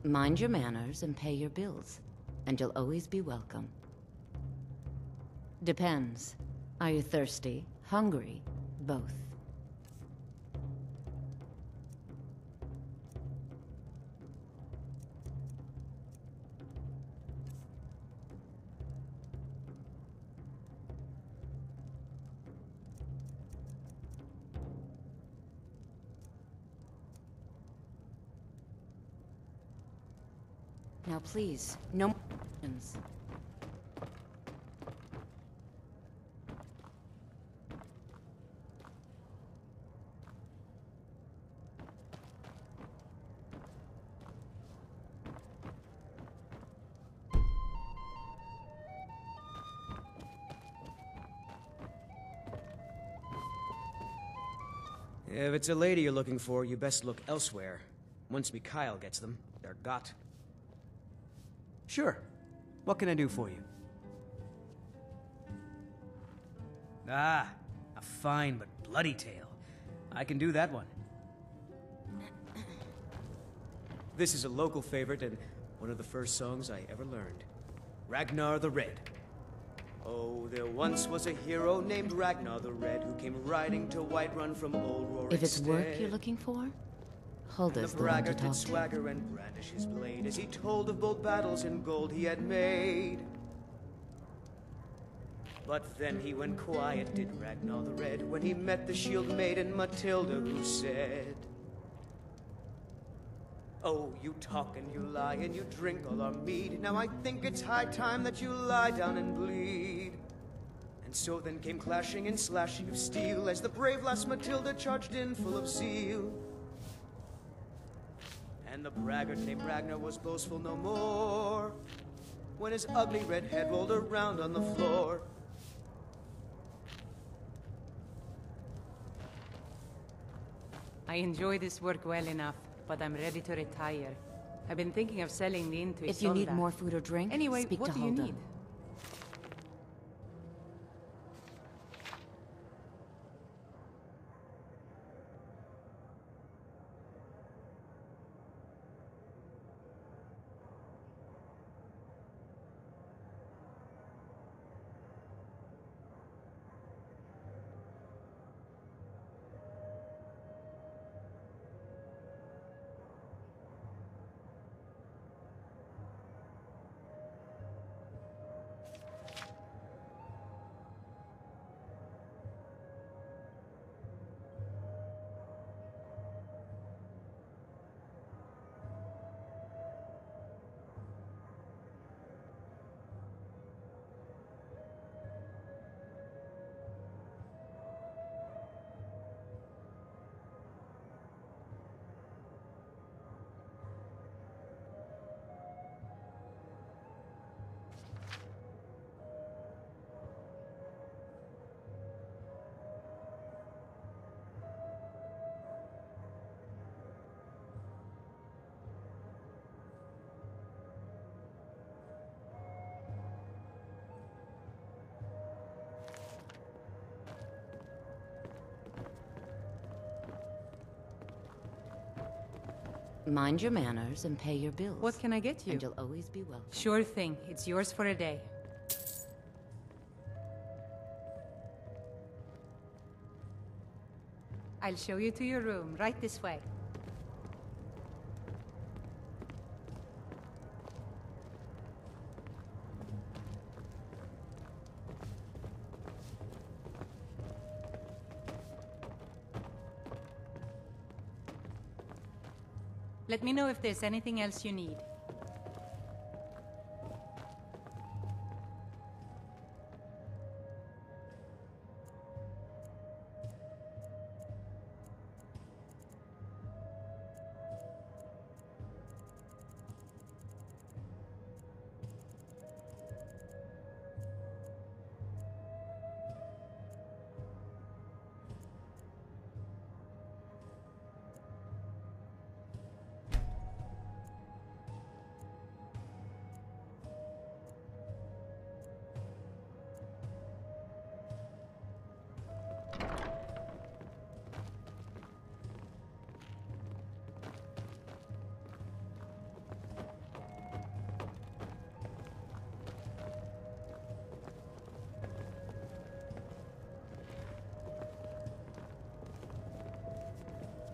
Mind your manners and pay your bills, and you'll always be welcome. Depends. Are you thirsty? Hungry? Both. Now please, no more questions. If it's a lady you're looking for, you best look elsewhere. Once Mikhail gets them, they're got. Sure. What can I do for you? Ah, a fine but bloody tale. I can do that one. This is a local favorite and one of the first songs I ever learned. Ragnar the Red. Oh, there once was a hero named Ragnar the Red who came riding to Whiterun from old Rorikstead. If it's work you're looking for, Hulda's the one to braggart talk did to. swagger and brandish his blade as he told of bold battles and gold he had made. But then he went quiet, did Ragnar the Red, when he met the shield maiden Matilda, who said, "Oh, you talk and you lie and you drink all our mead. Now I think it's high time that you lie down and bleed." And so then came clashing and slashing of steel as the brave lass Matilda charged in full of zeal. And the braggart named Ragnar was boastful no more when his ugly red head rolled around on the floor. I enjoy this work well enough, but I'm ready to retire. I've been thinking of selling the inn to If you need Isolda. more food or drink, Anyway, speak what to do you Hulda. need? Mind your manners and pay your bills. What can I get you? And you'll always be welcome. Sure thing. It's yours for a day. I'll show you to your room, right this way. Let me know if there's anything else you need.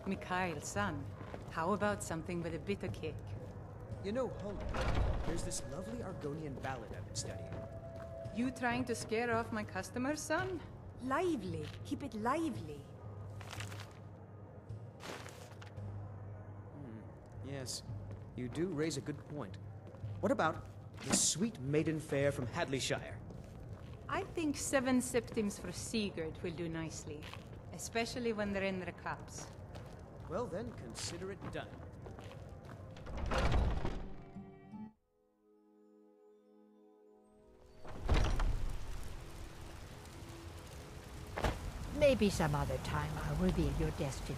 Mikhail, son, how about something with a bitter kick? You know, Hulda, there's this lovely Argonian ballad I've been studying. You trying to scare off my customers, son? Lively. Keep it lively. Yes, you do raise a good point. What about the sweet maiden fair from Hadleyshire? I think 7 septims for Sigurd will do nicely, especially when they're in their cups. Well then, consider it done. Maybe some other time I'll reveal your destiny.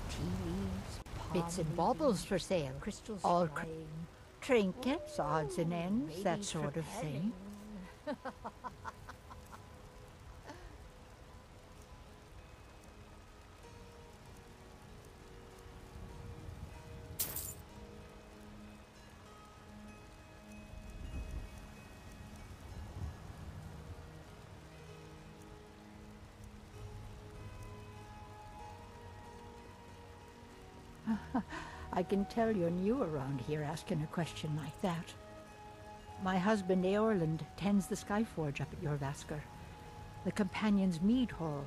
Tea leaves, bits and baubles for sale, crystals, all trinkets, odds and ends, that sort of thing. I can tell you're new around here asking a question like that. My husband Eorland tends the Skyforge up at Jorvaskr, the Companion's Mead Hall.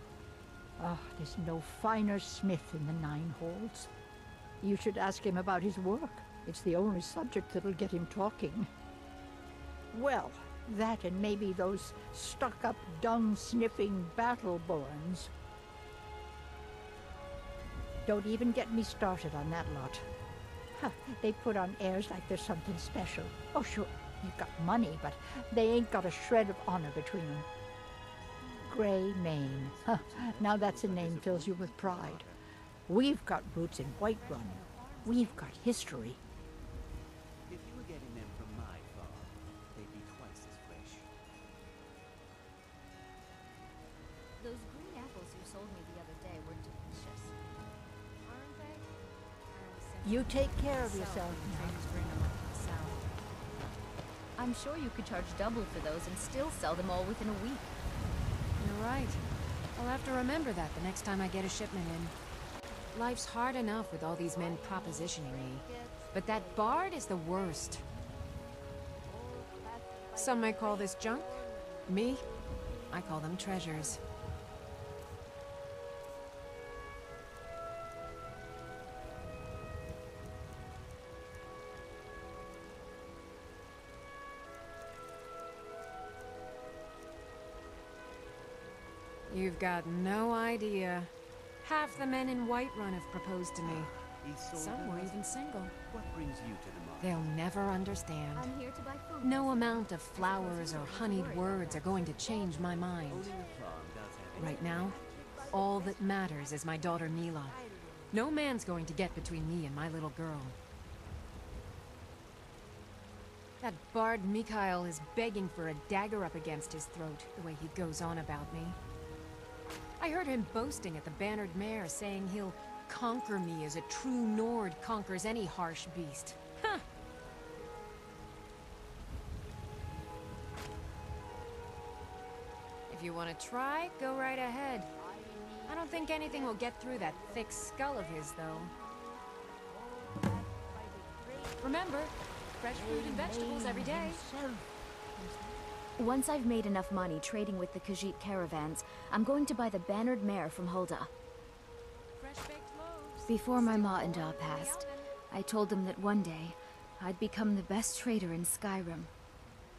Oh, there's no finer smith in the Nine Halls. You should ask him about his work. It's the only subject that'll get him talking. Well, that and maybe those stuck-up, dung-sniffing battle-borns. Don't even get me started on that lot. Huh, they put on airs like there's something special. Oh, sure, you've got money, but they ain't got a shred of honor between them. Grey Mane. Huh, now that's a name fills you with pride. We've got roots in Whiterun. We've got history. If you were getting them from my farm, they'd be twice as fresh. Those green apples you sold me the other day were delicious. Aren't they? You take care of yourself now. I'm sure you could charge double for those and still sell them all within a week. You're right. I'll have to remember that the next time I get a shipment in. Life's hard enough with all these men propositioning me, but that bard is the worst. Some may call this junk. Me, I call them treasures. You've got no idea. Half the men in Whiterun have proposed to me. Some were even single. What brings you to the market? They'll never understand. I'm here to buy food. No amount of flowers or honeyed words are going to change my mind. Right now, all that matters is my daughter Mila. No man's going to get between me and my little girl. That bard Mikhail is begging for a dagger up against his throat, the way he goes on about me. I heard him boasting at the Bannered Mare, saying he'll conquer me as a true Nord conquers any harsh beast. Huh! If you want to try, go right ahead. I don't think anything will get through that thick skull of his, though. Remember, fresh fruit and vegetables every day. Once I've made enough money trading with the Khajiit caravans, I'm going to buy the Bannered Mare from Hulda. Before my ma and Da passed, I told them that one day, I'd become the best trader in Skyrim.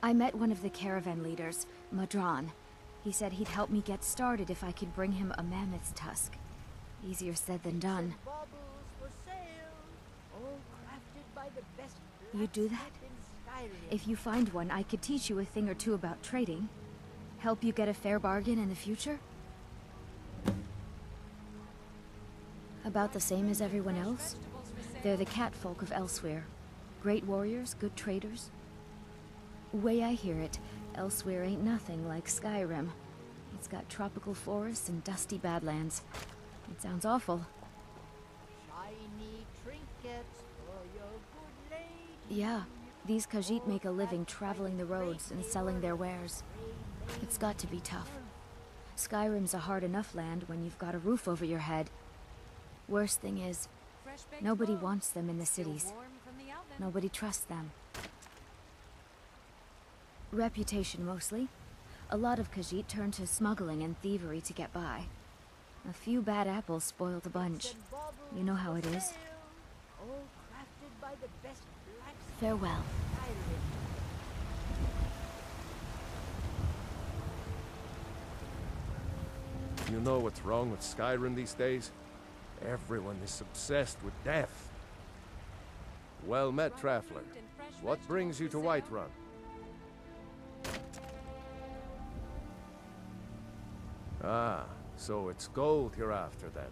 I met one of the caravan leaders, Madran. He said he'd help me get started if I could bring him a mammoth's tusk. Easier said than done. You'd do that? If you find one, I could teach you a thing or two about trading. Help you get a fair bargain in the future? About the same as everyone else? They're the catfolk of Elsewhere. Great warriors, good traders. Way I hear it, Elsewhere ain't nothing like Skyrim. It's got tropical forests and dusty badlands. It sounds awful. Shiny trinkets for your good lady. Yeah, these Khajiit make a living traveling the roads and selling their wares. It's got to be tough. Skyrim's a hard enough land when you've got a roof over your head. Worst thing is, nobody wants them in the cities. Nobody trusts them. Reputation, mostly. A lot of Khajiit turn to smuggling and thievery to get by. A few bad apples spoil the bunch. You know how it is. All crafted by the best blacksmith. Farewell. You know what's wrong with Skyrim these days? Everyone is obsessed with death. Well met, Traveler. What brings you to Whiterun? Ah, so it's gold you're after then.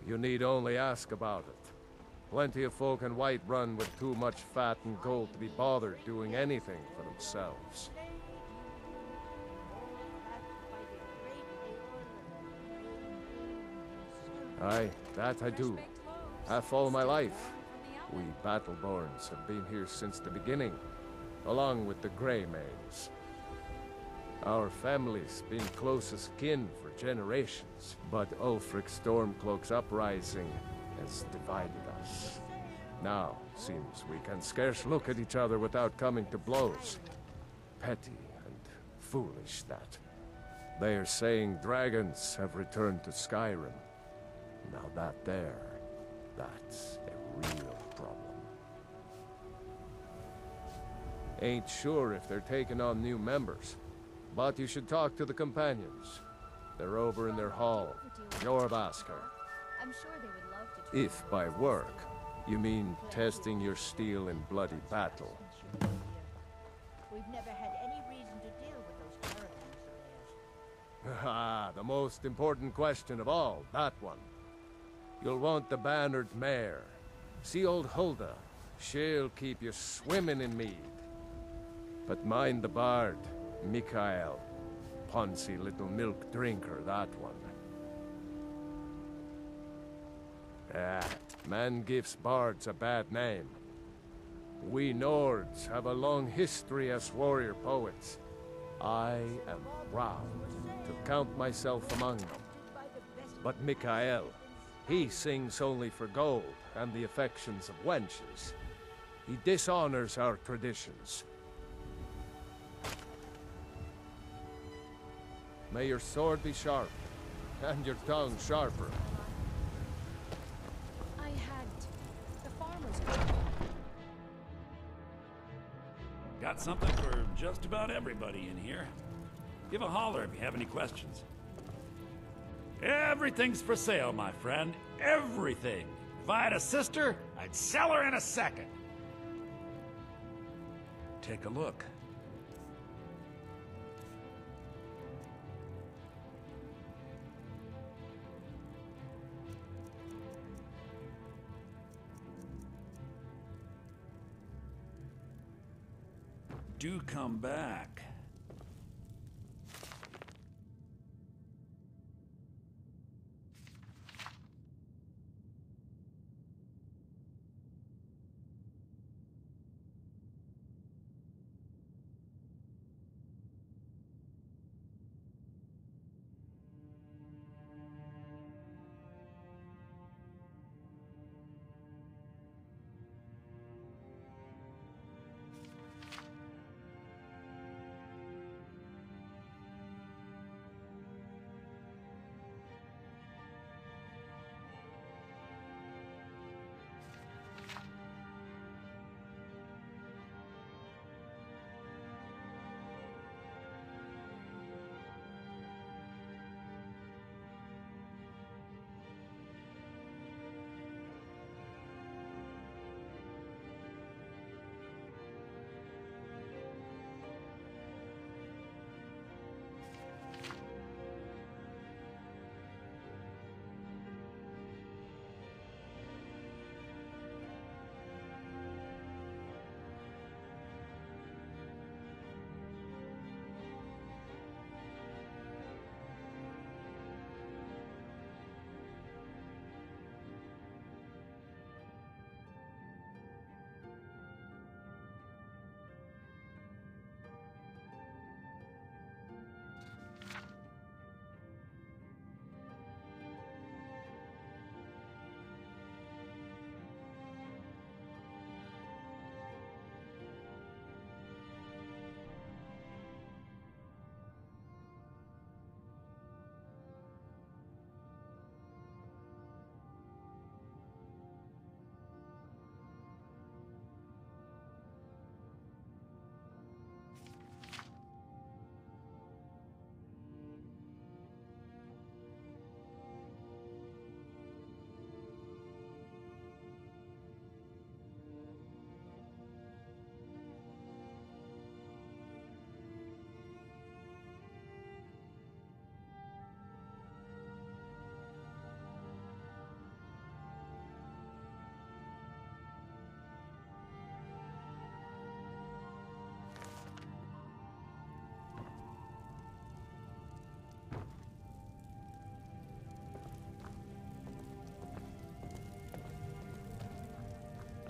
You need only ask about it. Plenty of folk in Whiterun with too much fat and gold to be bothered doing anything for themselves. Aye, that I do. Half all my life. We Battleborns have been here since the beginning, along with the Greymales. Our family's been close as kin for generations, but Ulfric Stormcloak's uprising has divided us. Now, seems we can scarce look at each other without coming to blows. Petty and foolish, that. They are saying dragons have returned to Skyrim. Now that's a real problem. Ain't sure if they're taking on new members, but you should talk to the companions. They're over in their hall, Jorvaskr. I'm sure they would love to try. If by work, you mean testing your steel in bloody battle. We've never had any reason to deal with those caravans. Ah, the most important question of all, that one. You'll want the bannered mare. See old Hulda. She'll keep you swimming in mead. But mind the bard, Mikael. Poncy little milk drinker, that one. Ah, man gives bards a bad name. We Nords have a long history as warrior poets. I am proud to count myself among them. But Mikael, he sings only for gold and the affections of wenches. He dishonors our traditions. May your sword be sharp, and your tongue sharper. I had the farmer's. Got something for just about everybody in here. Give a holler if you have any questions. Everything's for sale, my friend. Everything. If I had a sister, I'd sell her in a second. Take a look. Do come back.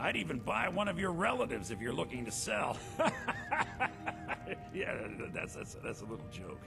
I'd even buy one of your relatives if you're looking to sell. Yeah, that's a little joke.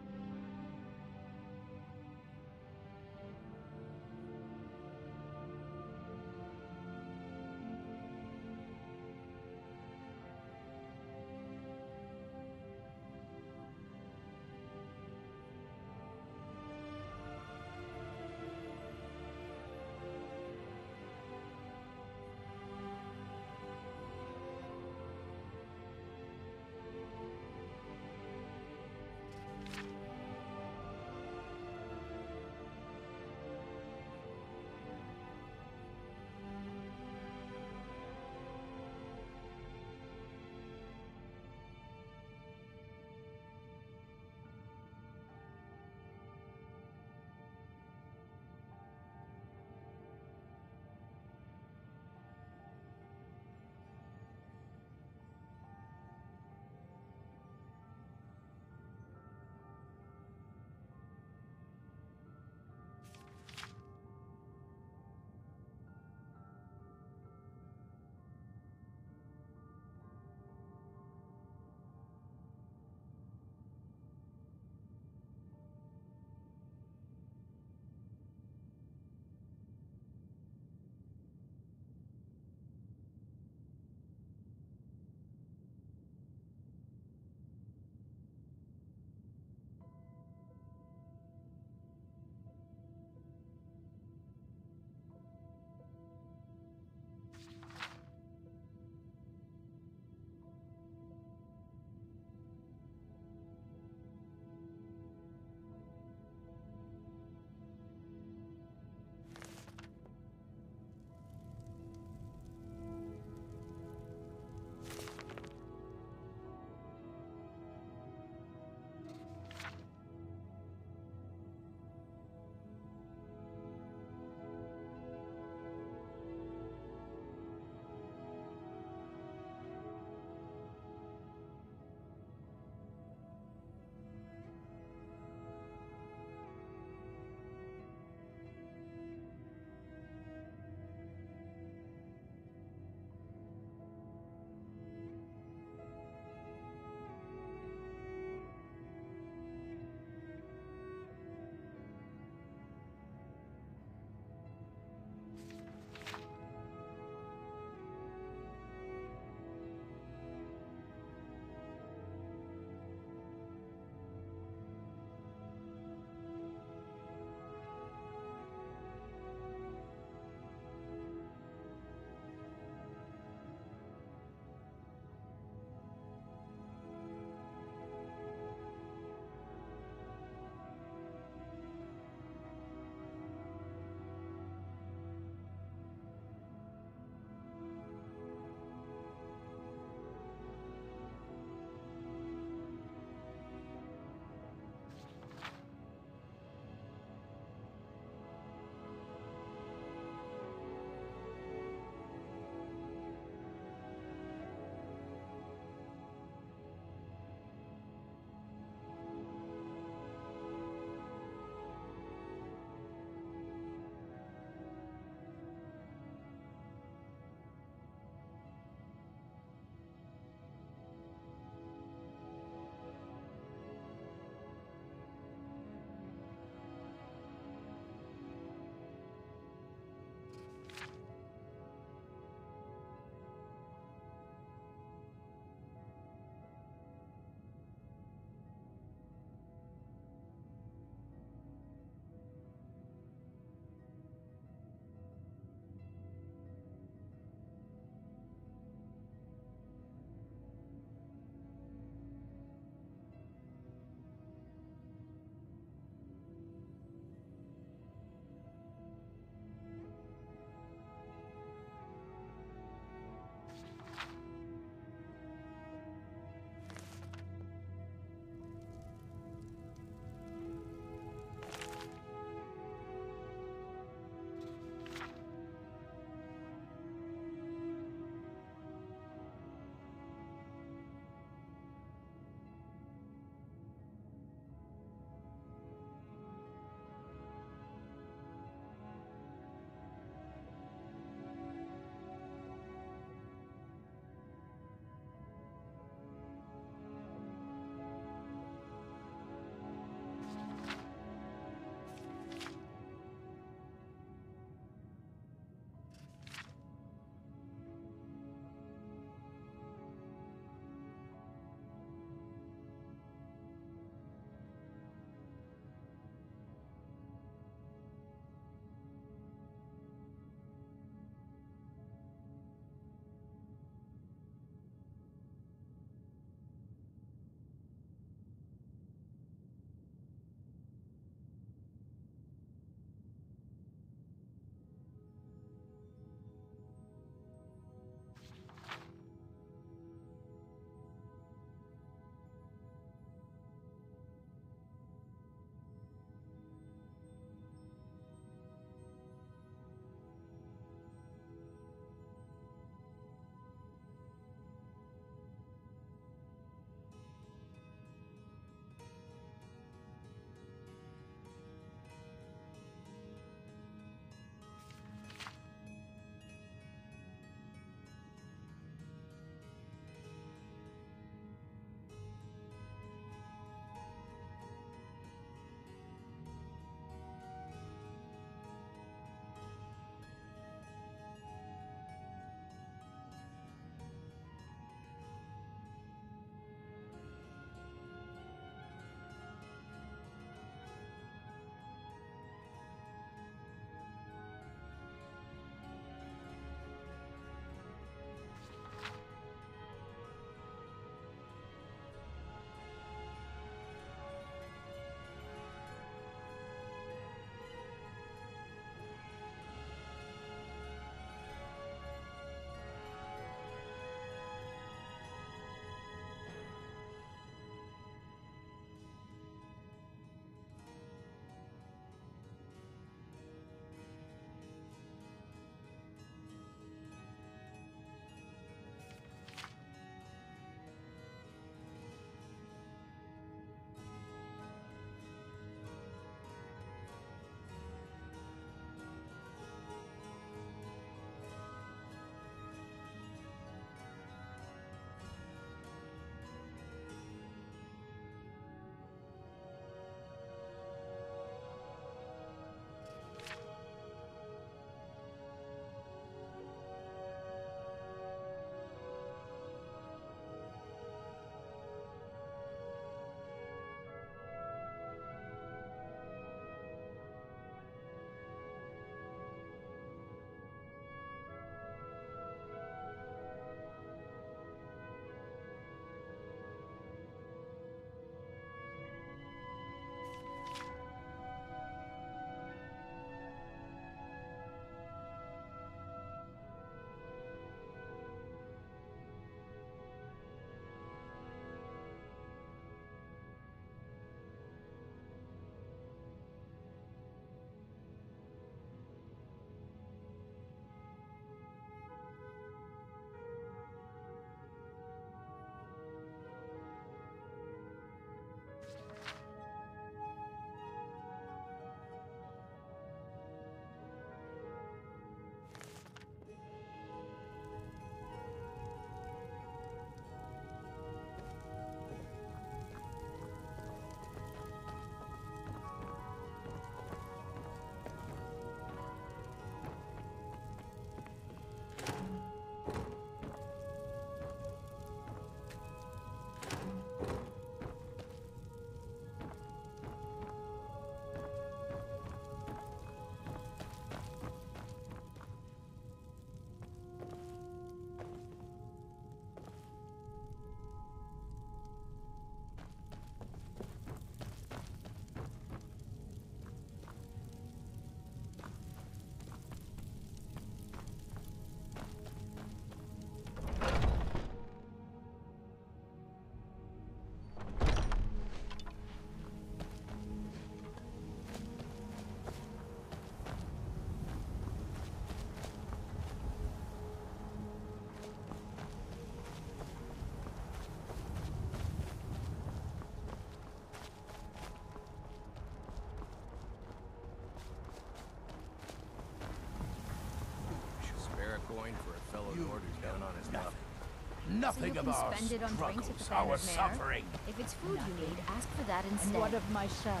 fellow Norders down on his luck. so Nothing you of can our spend it on drinks at the struggles, our Bannered Mare. suffering. If it's food you need, ask for that And instead. what of my son?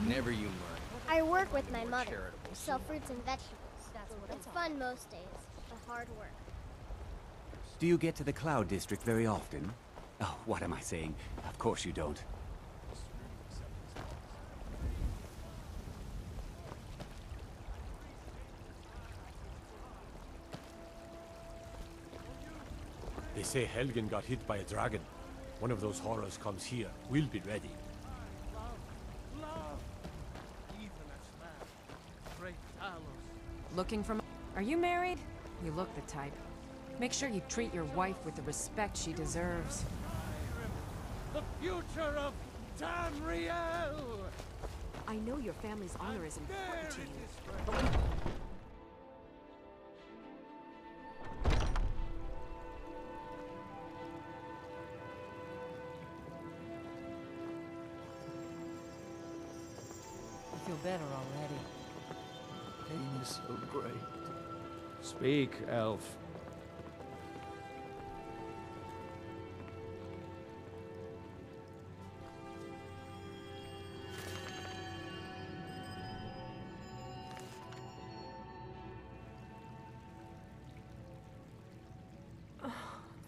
Never you mind. I work with my mother. charitable. Sell fruits and vegetables. It's fun most days, but hard work. Do you get to the Cloud District very often? Oh, what am I saying? Of course you don't. They say Helgen got hit by a dragon. One of those horrors comes here. We'll be ready. Looking for... Are you married? You look the type. Make sure you treat your wife with the respect she deserves. The future of Tamriel! I know your family's honor is important to you. I feel better already. Pain is so great. Speak, elf.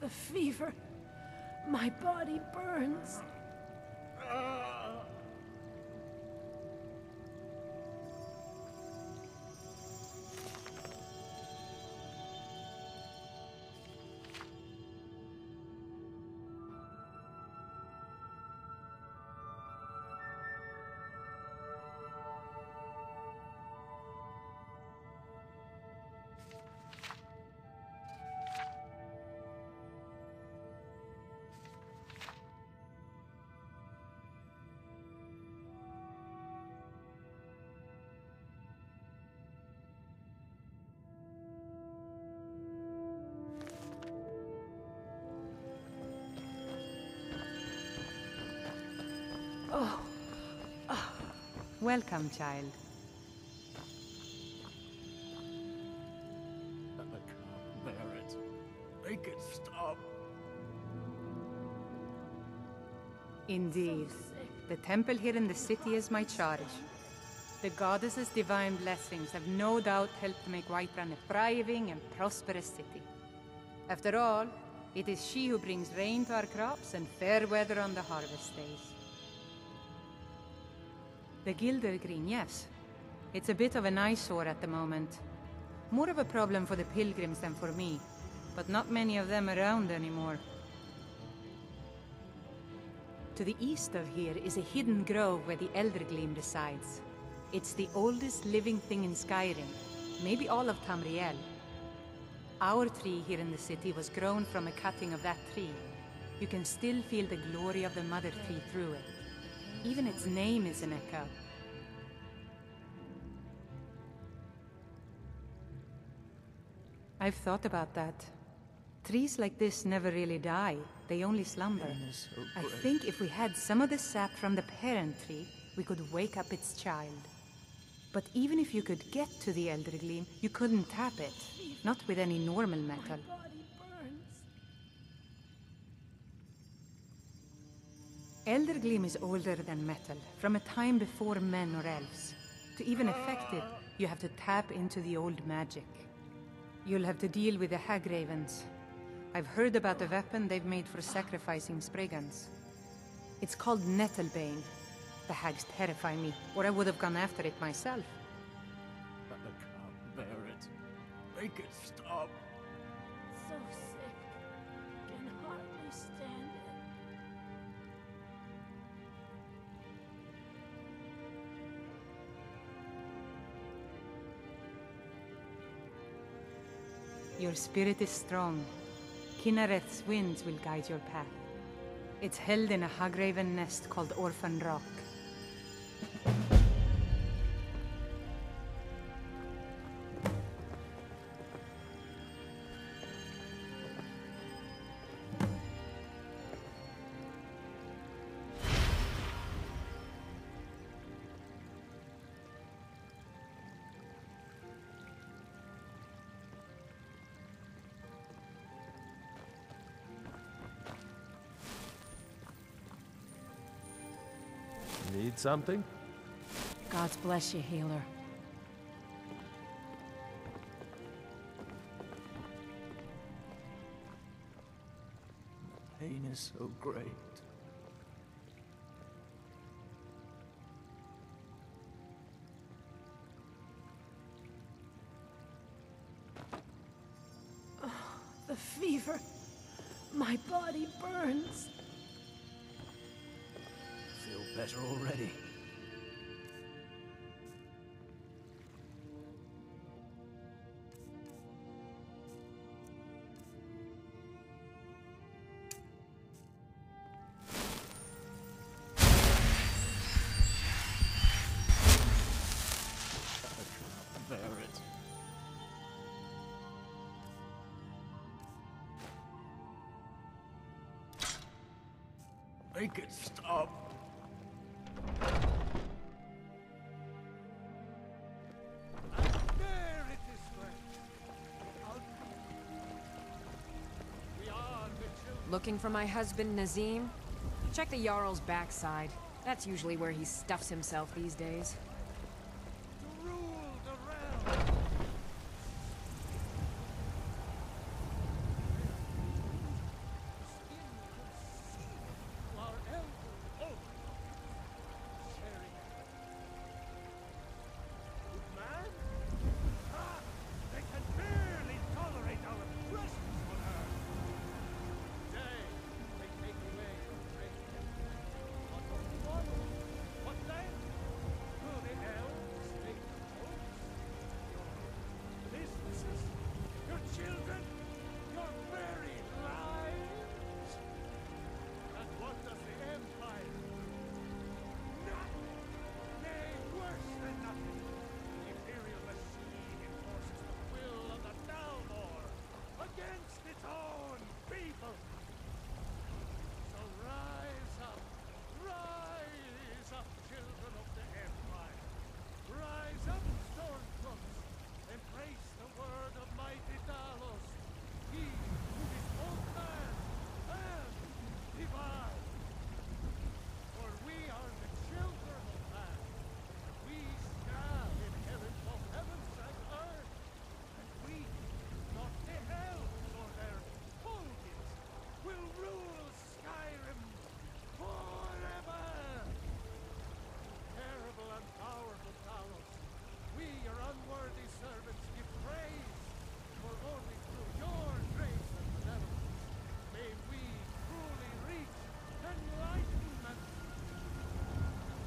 The fever. My body burns. Oh. Welcome, child. I can't bear it. Make it stop. Indeed. The temple here in the city is my charge. The goddess's divine blessings have no doubt helped make Whiterun a thriving and prosperous city. After all, it is she who brings rain to our crops and fair weather on the harvest days. The Gildergreen, yes. It's a bit of an eyesore at the moment. More of a problem for the pilgrims than for me, but not many of them around anymore. To the east of here is a hidden grove where the Eldergleam resides. It's the oldest living thing in Skyrim, maybe all of Tamriel. Our tree here in the city was grown from a cutting of that tree. You can still feel the glory of the mother tree through it. Even its name is an echo. I've thought about that. Trees like this never really die. They only slumber. I think if we had some of the sap from the parent tree, we could wake up its child. But even if you could get to the Eldergleam, you couldn't tap it. Not with any normal metal. Eldergleam is older than metal, from a time before men or elves. To even affect it, you have to tap into the old magic. You'll have to deal with the Hagravens. I've heard about the weapon they've made for sacrificing Spriggans. It's called Nettlebane. The hags terrify me, or I would have gone after it myself. I can't bear it. Make it stop. So sick. Can hardly stand it. Your spirit is strong. Kinareth's winds will guide your path. It's held in a Hagraven nest called Orphan Rock. Need something? God's bless you, healer. Pain is so great. The fever. My body burns. Feel better already. I can't bear it. Make it stop. There it is, friends. We are the children. Looking for my husband, Nazim? Check the Jarl's backside. That's usually where he stuffs himself these days. To rule the realm. Rule Skyrim forever! Terrible and powerful Talos, we, your unworthy servants, give praise, for only through your grace and benevolence may we truly reach enlightenment.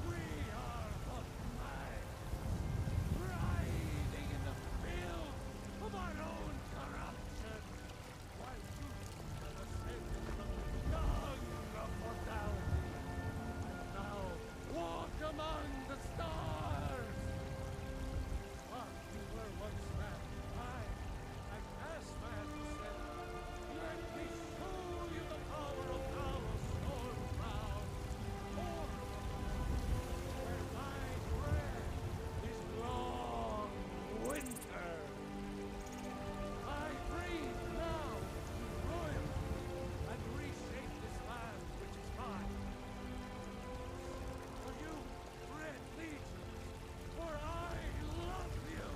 We are but minds, writhing in the filth of our own corruption, while you have ascended from the dung of mortality, and now walk among the stars. But you were once man, aye, and as man you said, let me show you the power of Talos Stormcrown, where thy breath is long winter. I breathe now to royal and reshape this land which is mine. For you, Red Legion, for I love you.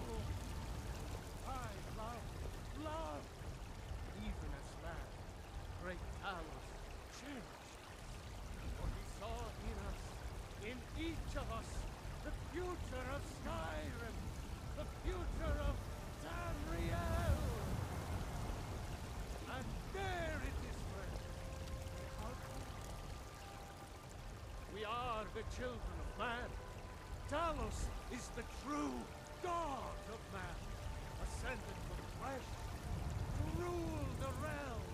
I love, even as man, great Talos cherished. For he saw in us, in each of us, the future of Skyrim, the future of Tamriel. And there it is, friends. We are the children of man. Talos is the true God of man, ascended from flesh to rule the realm.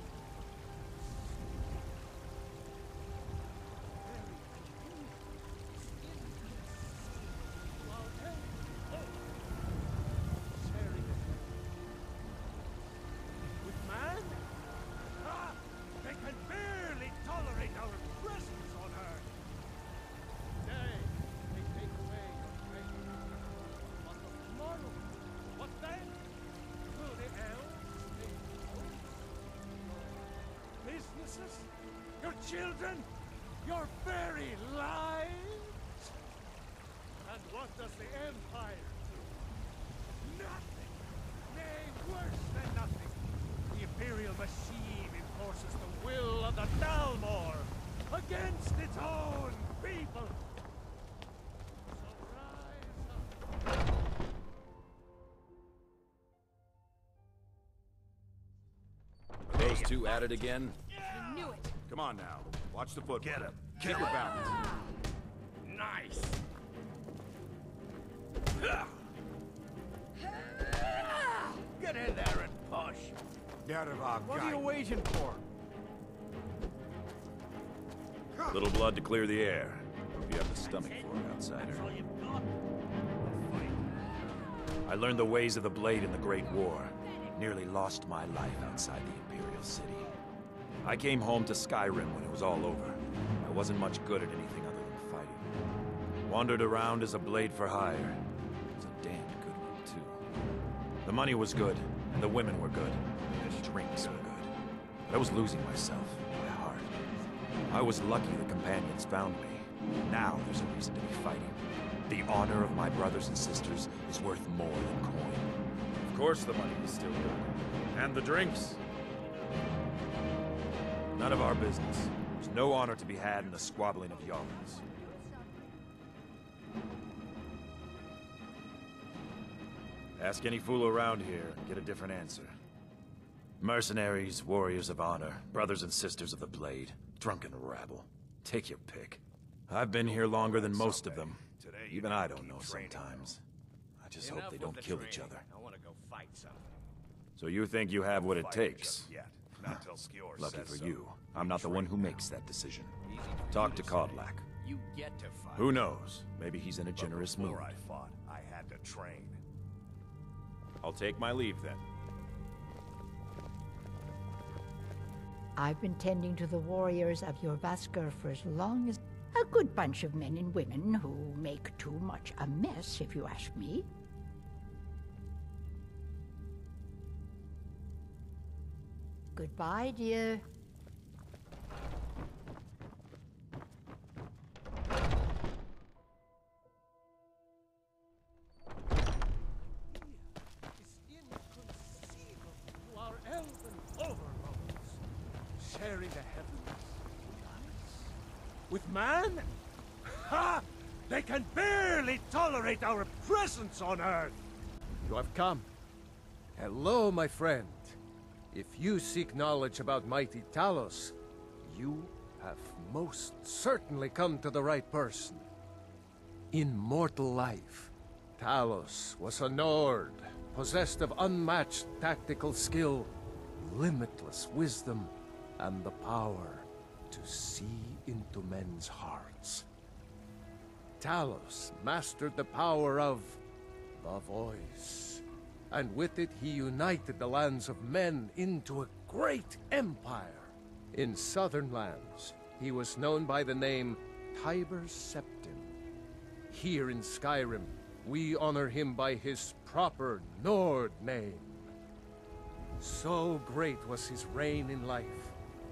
With man? Ah! They can barely tolerate our presence on Earth. Today, they take away your grace. But of tomorrow, what then? Will the elves take homes? Your businesses? Your children? Your very lives? What does the Empire do? Nothing! Nay, worse than nothing! The Imperial machine enforces the will of the Dalmor against its own people! So rise up! Those two at it again? I knew it! Come on now. Watch the foot. Get him. Keep your balance. Nice. Get in there and push. Get him out, What are you waiting for? Little blood to clear the air. Hope you have the stomach for it, outsider. I learned the ways of the blade in the Great War. Nearly lost my life outside the Imperial City. I came home to Skyrim when it was all over. I wasn't much good at anything other than fighting. Wandered around as a blade for hire. It was a damned good one, too. The money was good, and the women were good, and the drinks were good. But I was losing myself, my heart. I was lucky the companions found me. Now there's a reason to be fighting. The honor of my brothers and sisters is worth more than coin. Of course the money was still good. And the drinks. None of our business. There's no honor to be had in the squabbling of yards. Ask any fool around here and get a different answer. Mercenaries, warriors of honor, brothers and sisters of the blade, drunken rabble. Take your pick. I've been here longer than most of them. Even I don't know sometimes. I just hope they don't kill each other. I want to go fight something. So you think you have what it takes? Yet. Not till Skior Lucky says for so. you. I'm not the one who makes that decision. Talk to Kodlak. You get to fight. Who knows? Maybe he's in a generous mood. Before I fought, I had to train. I'll take my leave then. I've been tending to the warriors of your Vaskr for as long as... A good bunch of men and women who make too much a mess, if you ask me. Goodbye, dear. To our elven overlords, sharing the heavens with man? Ha! They can barely tolerate our presence on Earth! You have come. Hello, my friend. If you seek knowledge about mighty Talos, you have most certainly come to the right person. In mortal life, Talos was a Nord, possessed of unmatched tactical skill, limitless wisdom, and the power to see into men's hearts. Talos mastered the power of the voice, and with it he united the lands of men into a great empire. In southern lands, he was known by the name Tiber Septim. Here in Skyrim, we honor him by his proper Nord name. So great was his reign in life.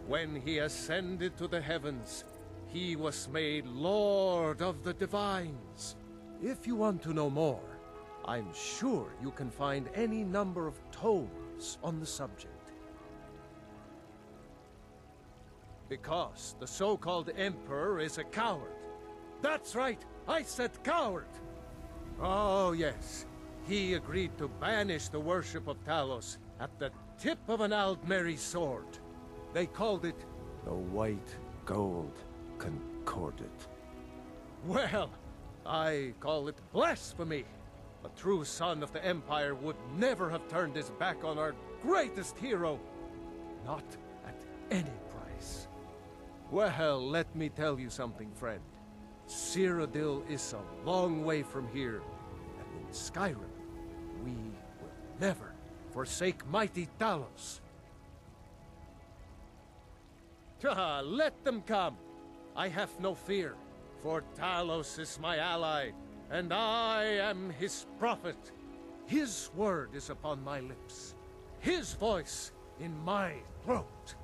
When he ascended to the heavens, he was made Lord of the Divines. If you want to know more, I'm sure you can find any number of tomes on the subject. Because the so-called Emperor is a coward. That's right, I said coward! Oh yes, he agreed to banish the worship of Talos at the tip of an Aldmeri sword. They called it the White Gold Concordat. Well, I call it blasphemy. A true son of the Empire would never have turned his back on our greatest hero. Not at any price. Well, let me tell you something, friend. Cyrodiil is a long way from here, and in Skyrim, we will never forsake mighty Talos. Let them come. I have no fear, for Talos is my ally, and I am his prophet. His word is upon my lips, his voice in my throat.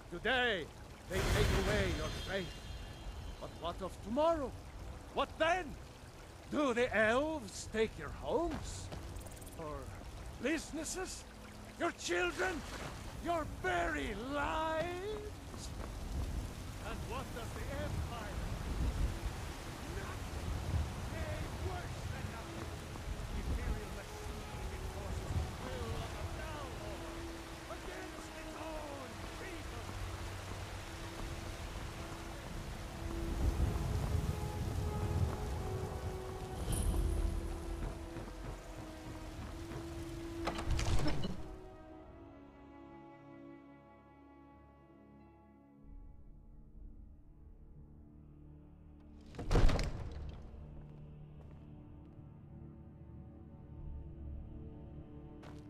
Today, they take away your faith, But what of tomorrow? What then? Do the elves take your homes? Or businesses? Your children? Your very lives? And what does the Empire? Nothing! Nay, worse than nothing! Imperial machine enforces the will of the Downlord against its own people!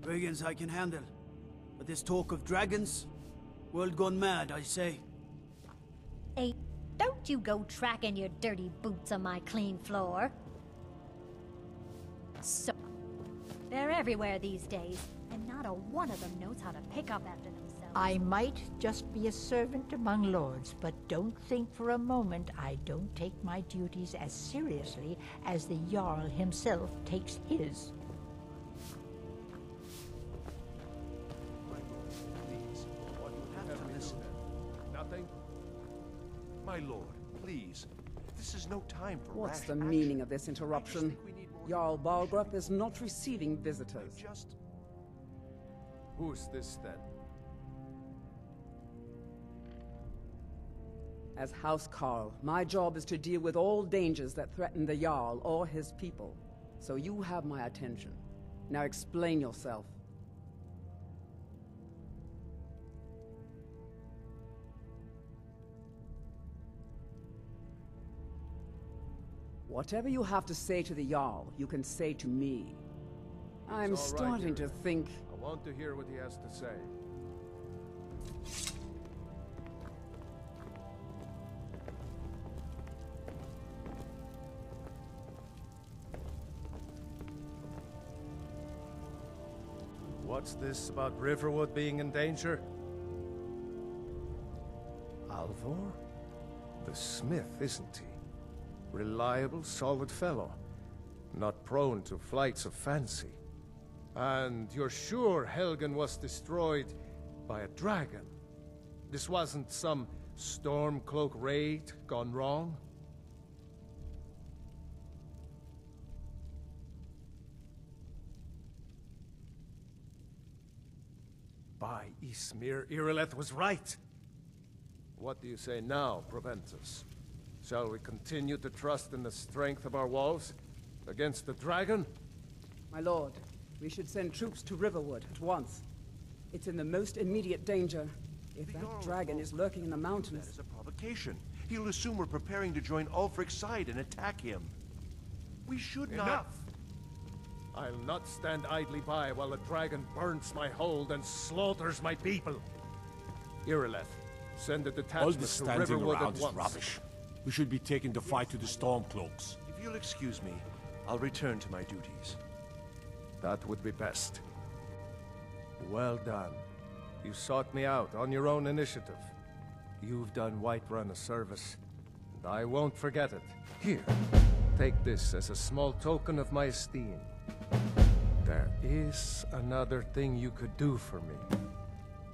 Brigands I can handle. But this talk of dragons? World gone mad, I say. Hey, don't you go tracking your dirty boots on my clean floor. So, they're everywhere these days, and not a one of them knows how to pick up after themselves. I might just be a servant among lords, but don't think for a moment I don't take my duties as seriously as the Jarl himself takes his. Nothing? My lord, please. This is no time for What's rash the meaning of this interruption? Jarl Balgruuf is not receiving visitors. Who's this then? As House Carl, my job is to deal with all dangers that threaten the Jarl or his people. So you have my attention. Now explain yourself. Whatever you have to say to the Jarl, you can say to me. I'm It's all right, starting to Irith. think... I want to hear what he has to say. What's this about Riverwood being in danger? Alvor? The smith, isn't he? Reliable, solid fellow. Not prone to flights of fancy. And you're sure Helgen was destroyed by a dragon? This wasn't some Stormcloak raid gone wrong? By Ysmir, Irileth was right. What do you say now, Proventus? Shall we continue to trust in the strength of our walls against the dragon? My lord, we should send troops to Riverwood at once. It's in the most immediate danger. If that dragon is lurking in the mountains... That is a provocation. He'll assume we're preparing to join Ulfric's side and attack him. We should not... Enough! I'll not stand idly by while the dragon burns my hold and slaughters my people. Irileth, send a All detachment this to standing Riverwood around at is once. rubbish. We should be taking the fight to the Stormcloaks. If you'll excuse me, I'll return to my duties. That would be best. Well done. You sought me out on your own initiative. You've done Whiterun a service, and I won't forget it. Here, take this as a small token of my esteem. There is another thing you could do for me.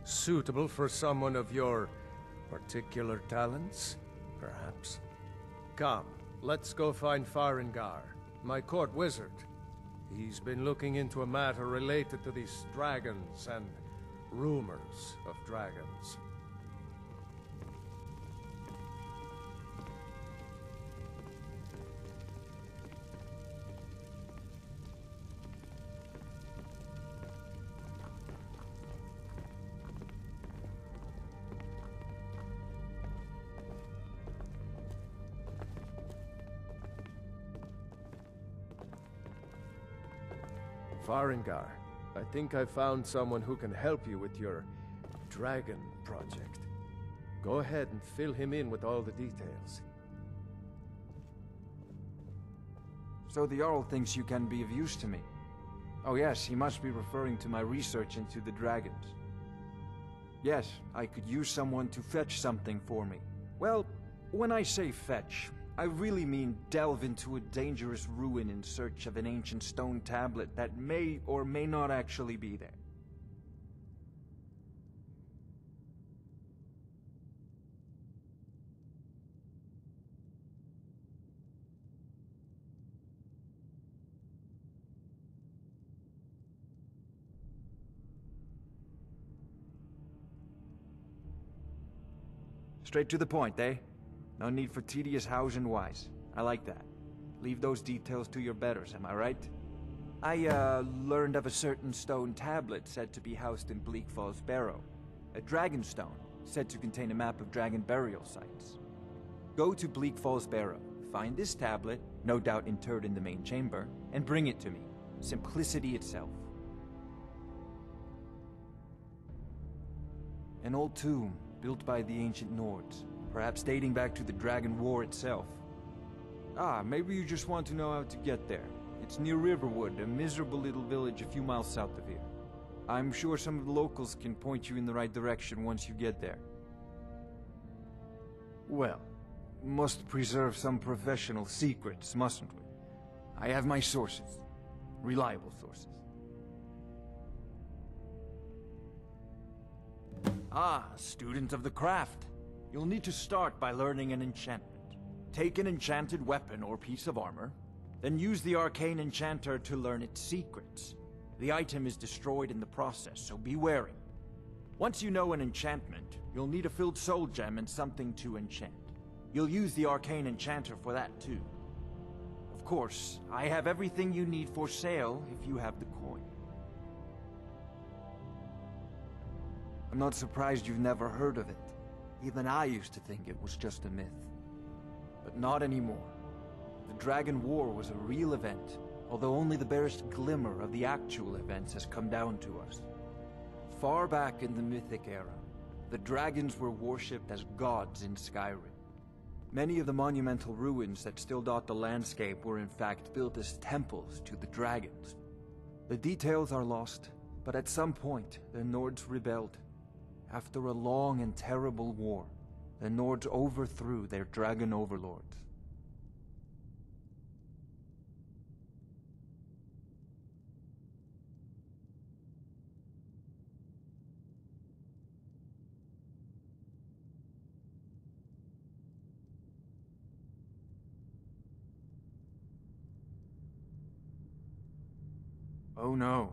Suitable for someone of your particular talents, perhaps. Come, let's go find Farengar, my court wizard. He's been looking into a matter related to these dragons and rumors of dragons. Farengar, I think I found someone who can help you with your dragon project. Go ahead and fill him in with all the details. So the Jarl thinks you can be of use to me. Oh yes, he must be referring to my research into the dragons. Yes, I could use someone to fetch something for me. Well, When I say fetch, I really mean delve into a dangerous ruin in search of an ancient stone tablet that may or may not actually be there. Straight to the point, eh? No need for tedious hows and whys. I like that. Leave those details to your betters, am I right? I, learned of a certain stone tablet said to be housed in Bleak Falls Barrow. A dragon stone, said to contain a map of dragon burial sites. Go to Bleak Falls Barrow, find this tablet, no doubt interred in the main chamber, and bring it to me. Simplicity itself. An old tomb, built by the ancient Nords, perhaps dating back to the Dragon War itself. Ah, maybe you just want to know how to get there. It's near Riverwood, a miserable little village a few miles south of here. I'm sure some of the locals can point you in the right direction once you get there. Well, must preserve some professional secrets, mustn't we? I have my sources. Reliable sources. Ah, student of the craft. You'll need to start by learning an enchantment. Take an enchanted weapon or piece of armor, then use the arcane enchanter to learn its secrets. The item is destroyed in the process, so be wary. Once you know an enchantment, you'll need a filled soul gem and something to enchant. You'll use the arcane enchanter for that too. Of course, I have everything you need for sale if you have the coin. I'm not surprised you've never heard of it. Even I used to think it was just a myth. But not anymore. The Dragon War was a real event, although only the barest glimmer of the actual events has come down to us. Far back in the Mythic era, the dragons were worshipped as gods in Skyrim. Many of the monumental ruins that still dot the landscape were in fact built as temples to the dragons. The details are lost, but at some point, the Nords rebelled. After a long and terrible war, the Nords overthrew their dragon overlords. Oh no,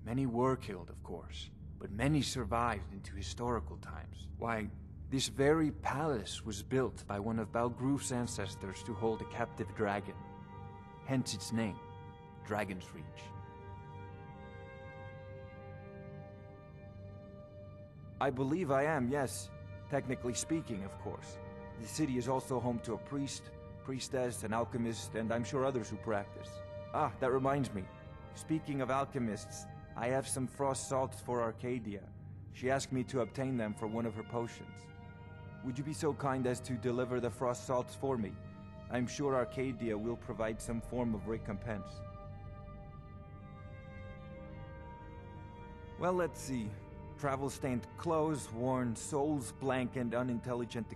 many were killed, of course. But many survived into historical times. Why, this very palace was built by one of Balgruf's ancestors to hold a captive dragon. Hence its name, Dragon's Reach. I believe I am, yes. Technically speaking, of course. The city is also home to a priest, priestess, an alchemist, and I'm sure others who practice. Ah, that reminds me. Speaking of alchemists, I have some frost salts for Arcadia. She asked me to obtain them for one of her potions. Would you be so kind as to deliver the frost salts for me? I'm sure Arcadia will provide some form of recompense. Well, let's see. Travel-stained clothes, worn souls, blank and unintelligent